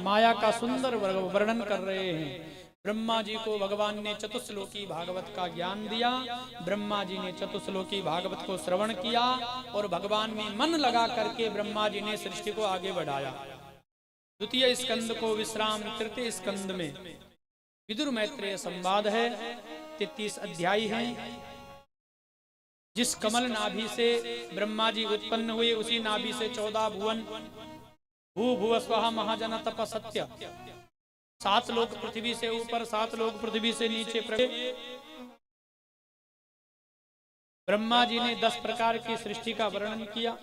[SPEAKER 1] माया का सुंदर वर्णन कर रहे हैं। ब्रह्मा जी को भगवान ने चतुश्लोकी भागवत का ज्ञान दिया। ब्रह्मा जी ने चतुश्लोकी भागवत को श्रवण किया और भगवान में मन लगा करके ब्रह्मा जी ने सृष्टि को आगे बढ़ाया। द्वितीय स्कंद को विश्राम, तृतीय स्कंद में विदुर मैत्रेय संवाद है, 33 अध्याय हैं। जिस कमल नाभि से ब्रह्मा जी उत्पन्न हुए उसी नाभि से 14 भुवन, भू भुव स्वः महाजन तप सत्य, 7 लोक पृथ्वी से ऊपर, 7 लोक पृथ्वी से नीचे ब्रह्मा जी ने 10 प्रकार की सृष्टि का वर्णन किया।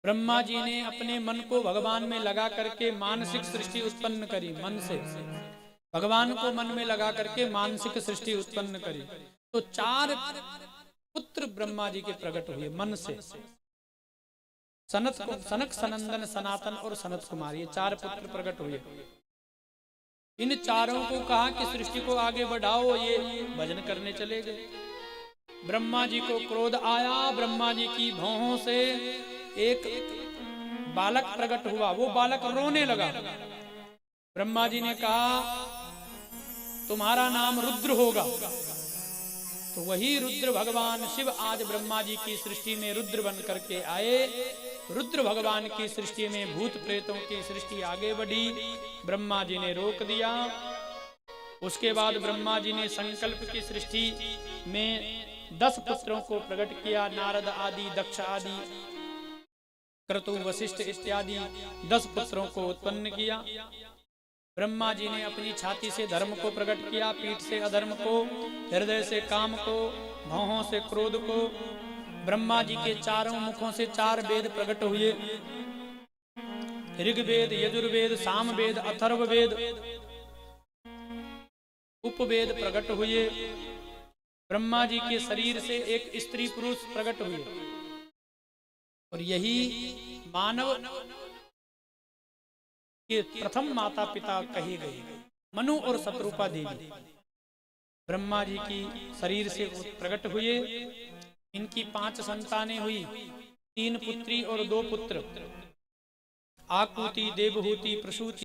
[SPEAKER 1] ब्रह्मा जी ने अपने मन को भगवान में लगा करके मानसिक सृष्टि उत्पन्न करी। मन से भगवान को मन में लगा करके मानसिक सृष्टि उत्पन्न करी तो 4 पुत्र ब्रह्मा जी के प्रकट हुए मन से। सनक, सनंदन, सनातन और सनत कुमार, ये 4 पुत्र प्रकट हुए। इन चारों को कहा कि सृष्टि को आगे बढ़ाओ, ये भजन करने चले गए। ब्रह्मा जी को क्रोध आया। ब्रह्मा जी की भौहों से एक बालक प्रकट हुआ। वो बालक रोने लगा। ब्रह्मा जी ने कहा तुम्हारा नाम रुद्र होगा। तो वही रुद्र भगवान शिव आज ब्रह्मा जी की सृष्टि में रुद्र बन करके आए। रुद्र भगवान की सृष्टि में भूत प्रेतों की सृष्टि आगे बढ़ी। ब्रह्मा जी ने रोक दिया। उसके बाद ब्रह्मा जी ने संकल्प की सृष्टि में 10 पुत्रों को प्रकट किया। नारद आदि, दक्ष आदि, क्रतु, वशिष्ठ इत्यादि 10 पुत्रों को उत्पन्न किया। ब्रह्मा जी ने अपनी छाती से धर्म को प्रकट किया, पीठ से अधर्म को, हृदय से काम को, भौहों से क्रोध को। ब्रह्मा जी के चारों मुखों से 4 वेद प्रकट हुए। ऋग्वेद, यजुर्वेद, सामवेद, अथर्ववेद, उपवेद प्रकट हुए। ब्रह्मा जी के शरीर से एक स्त्री पुरुष प्रकट हुए और यही मानव के प्रथम माता पिता कहे गए, मनु और शत्रुपा देवी ब्रह्मा जी की शरीर से प्रकट हुए। इनकी 5 संतानें हुई, 3 पुत्री और 2 पुत्र। आकुति, देवहूति, प्रसूति,